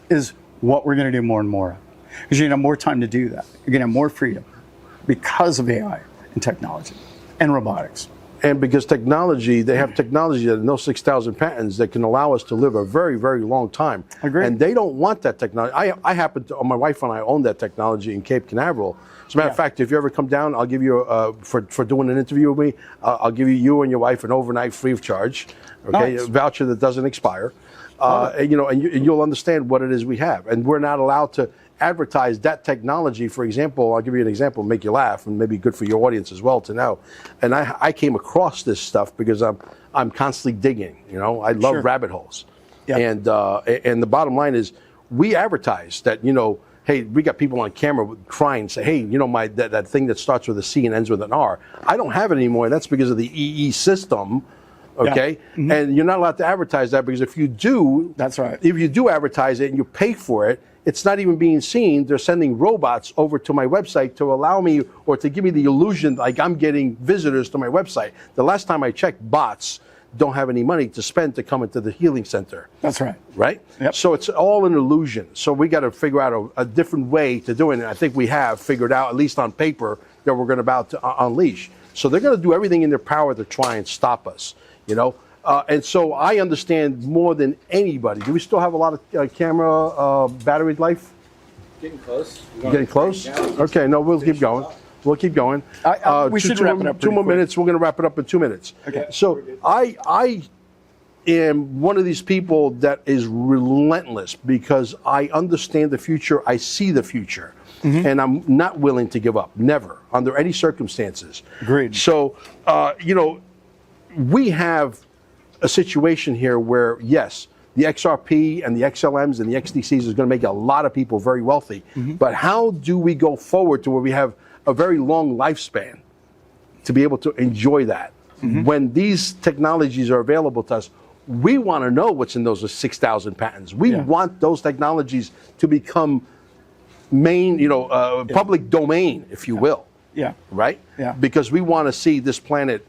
is what we're going to do more and more of. Because you're going to have more time to do that. You're going to have more freedom because of AI and technology and robotics. And because technology, they have technology that no 6,000 patents that can allow us to live a very, very long time. Agreed. And they don't want that technology. I happen to, my wife and I own that technology in Cape Canaveral. As a matter of fact, if you ever come down, I'll give you, for doing an interview with me, I'll give you and your wife an overnight free of charge, okay, Nice. a voucher that doesn't expire. And you'll understand what it is we have. And we're not allowed to advertise that technology. For example, I'll give you an example, make you laugh, and maybe good for your audience as well to know. And I came across this stuff because I'm constantly digging. I love rabbit holes. Yeah. And the bottom line is, we advertise that hey, we got people on camera crying, say, hey, that thing that starts with a C and ends with an R. I don't have it anymore. That's because of the EE system. Okay, and you're not allowed to advertise that, because if you do, that's right. If you do advertise it and you pay for it, it's not even being seen. They're sending robots over to my website to allow me, or to give me the illusion like I'm getting visitors to my website. The last time I checked, bots don't have any money to spend to come into the healing center. That's right. Right? Yep. So it's all an illusion. So we got to figure out a different way to do it. And I think we have figured out, at least on paper, that we're going to unleash. So they're going to do everything in their power to try and stop us. And so I understand more than anybody. Do we still have a lot of camera battery life? Getting close. Getting close? Okay, no, we'll keep going. We'll keep going. We should wrap it up. Two more minutes. We're going to wrap it up in 2 minutes. Okay. So I am one of these people that is relentless, because I understand the future. I see the future. And I'm not willing to give up. Never, under any circumstances. Agreed. So, we have a situation here where, yes, the XRP and the XLMs and the XDCs is going to make a lot of people very wealthy. But how do we go forward to where we have a very long lifespan to be able to enjoy that? When these technologies are available to us, we want to know what's in those 6,000 patents. We want those technologies to become public domain, if you will. Yeah. Right? Yeah. Because we want to see this planet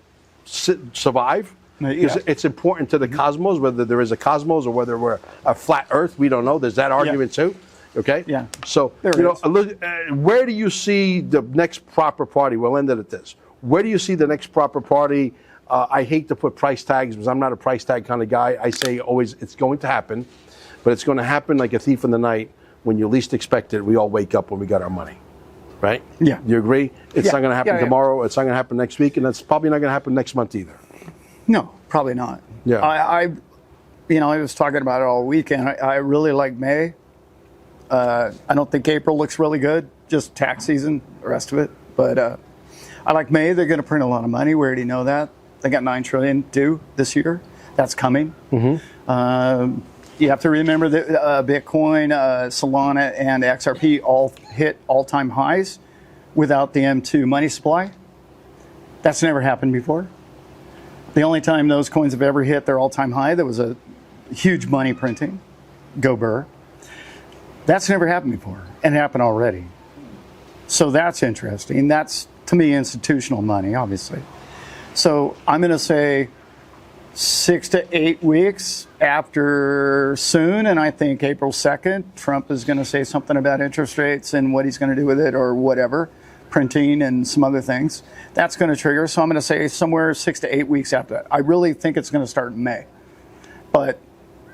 survive. Because it's important to the cosmos, whether there is a cosmos or whether we're a flat Earth. We don't know. There's that argument too. Okay. Yeah. So where do you see the next proper party? We'll end it at this. Where do you see the next proper party? I hate to put price tags, because I'm not a price tag kind of guy. I say always it's going to happen, but it's going to happen like a thief in the night. When you least expect it, we all wake up when we got our money. Right? Yeah. You agree? It's not going to happen tomorrow. It's not going to happen next week, and it's probably not going to happen next month either. No, probably not. Yeah. I was talking about it all weekend. I really like May. I don't think April looks really good, just tax season, the rest of it. But I like May. They're going to print a lot of money. We already know that. They got $9 trillion due this year. That's coming. You have to remember that Bitcoin, Solana, and XRP all hit all-time highs without the M2 money supply. That's never happened before. The only time those coins have ever hit their all-time high, there was a huge money printing. Go Burr. That's never happened before, and it happened already. So that's interesting. That's, to me, institutional money, obviously. So I'm going to say 6 to 8 weeks after soon, and I think April 2nd, Trump is going to say something about interest rates and what he's going to do with it, or whatever, printing and some other things. That's going to trigger. So I'm going to say somewhere 6 to 8 weeks after that. I really think it's going to start in May. But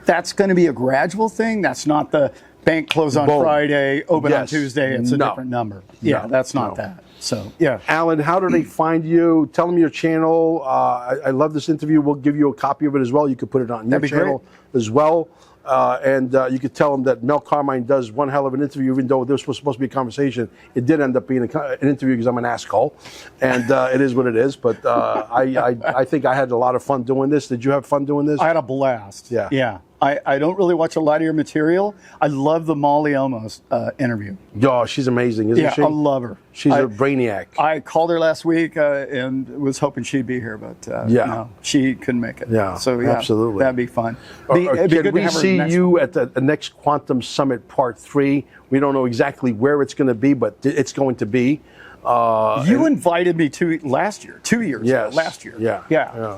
that's going to be a gradual thing. That's not the bank close on Friday, open on Tuesday. It's a different number. Yeah, that's not that. So, yeah. Allan, how do they find you? Tell them your channel. I love this interview. We'll give you a copy of it as well. You could put it on your channel as well. And you could tell them that Mel Carmine does one hell of an interview, even though this was supposed to be a conversation. It did end up being an interview because I'm an asshole, and it is what it is. But I think I had a lot of fun doing this. Did you have fun doing this? I had a blast. Yeah. Yeah. I don't really watch a lot of your material. I love the Molly Elmo's interview. Oh, she's amazing, isn't she? Yeah, I love her. She's a brainiac. I called her last week and was hoping she'd be here, but no, she couldn't make it. Yeah, so yeah, absolutely. That'd be fun. Can we see you at the next Quantum Summit Part 3? We don't know exactly where it's going to be, but it's going to be. You invited me to last year, 2 years ago, last year. Yeah.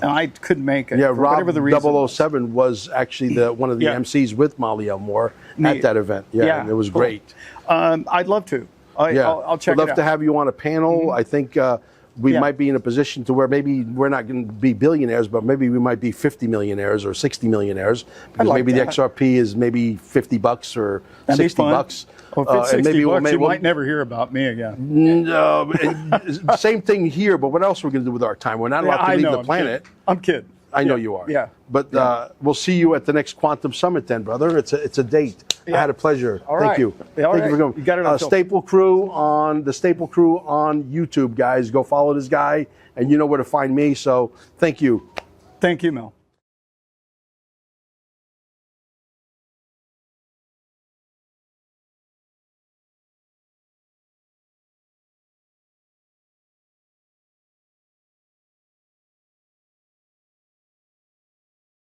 And I couldn't make it. Yeah, for Rob whatever the reason 007 was actually one of the MCs with Molly Elmore at that event. Yeah, and it was great. I'd love to. I'll check it out. We'd love to have you on a panel. I think we might be in a position to where maybe we're not going to be billionaires, but maybe we might be 50 millionaires or 60 millionaires because like maybe that. the XRP is maybe $50 or That'd be 60 fun. bucks. Well, if it's 60 and maybe bucks, you we'll, might never hear about me again. No, and same thing here. But what else we're going to do with our time? We're not allowed to leave the planet. I'm kidding. I know you are. Yeah. But we'll see you at the next Quantum Summit then, brother. It's a date. I had a pleasure. All Thank right. you. Yeah, all Thank you for right. coming. You got it on film. Staple Crew on the Staple Crew on YouTube, guys. Go follow this guy, and you know where to find me. So thank you. Thank you, Mel.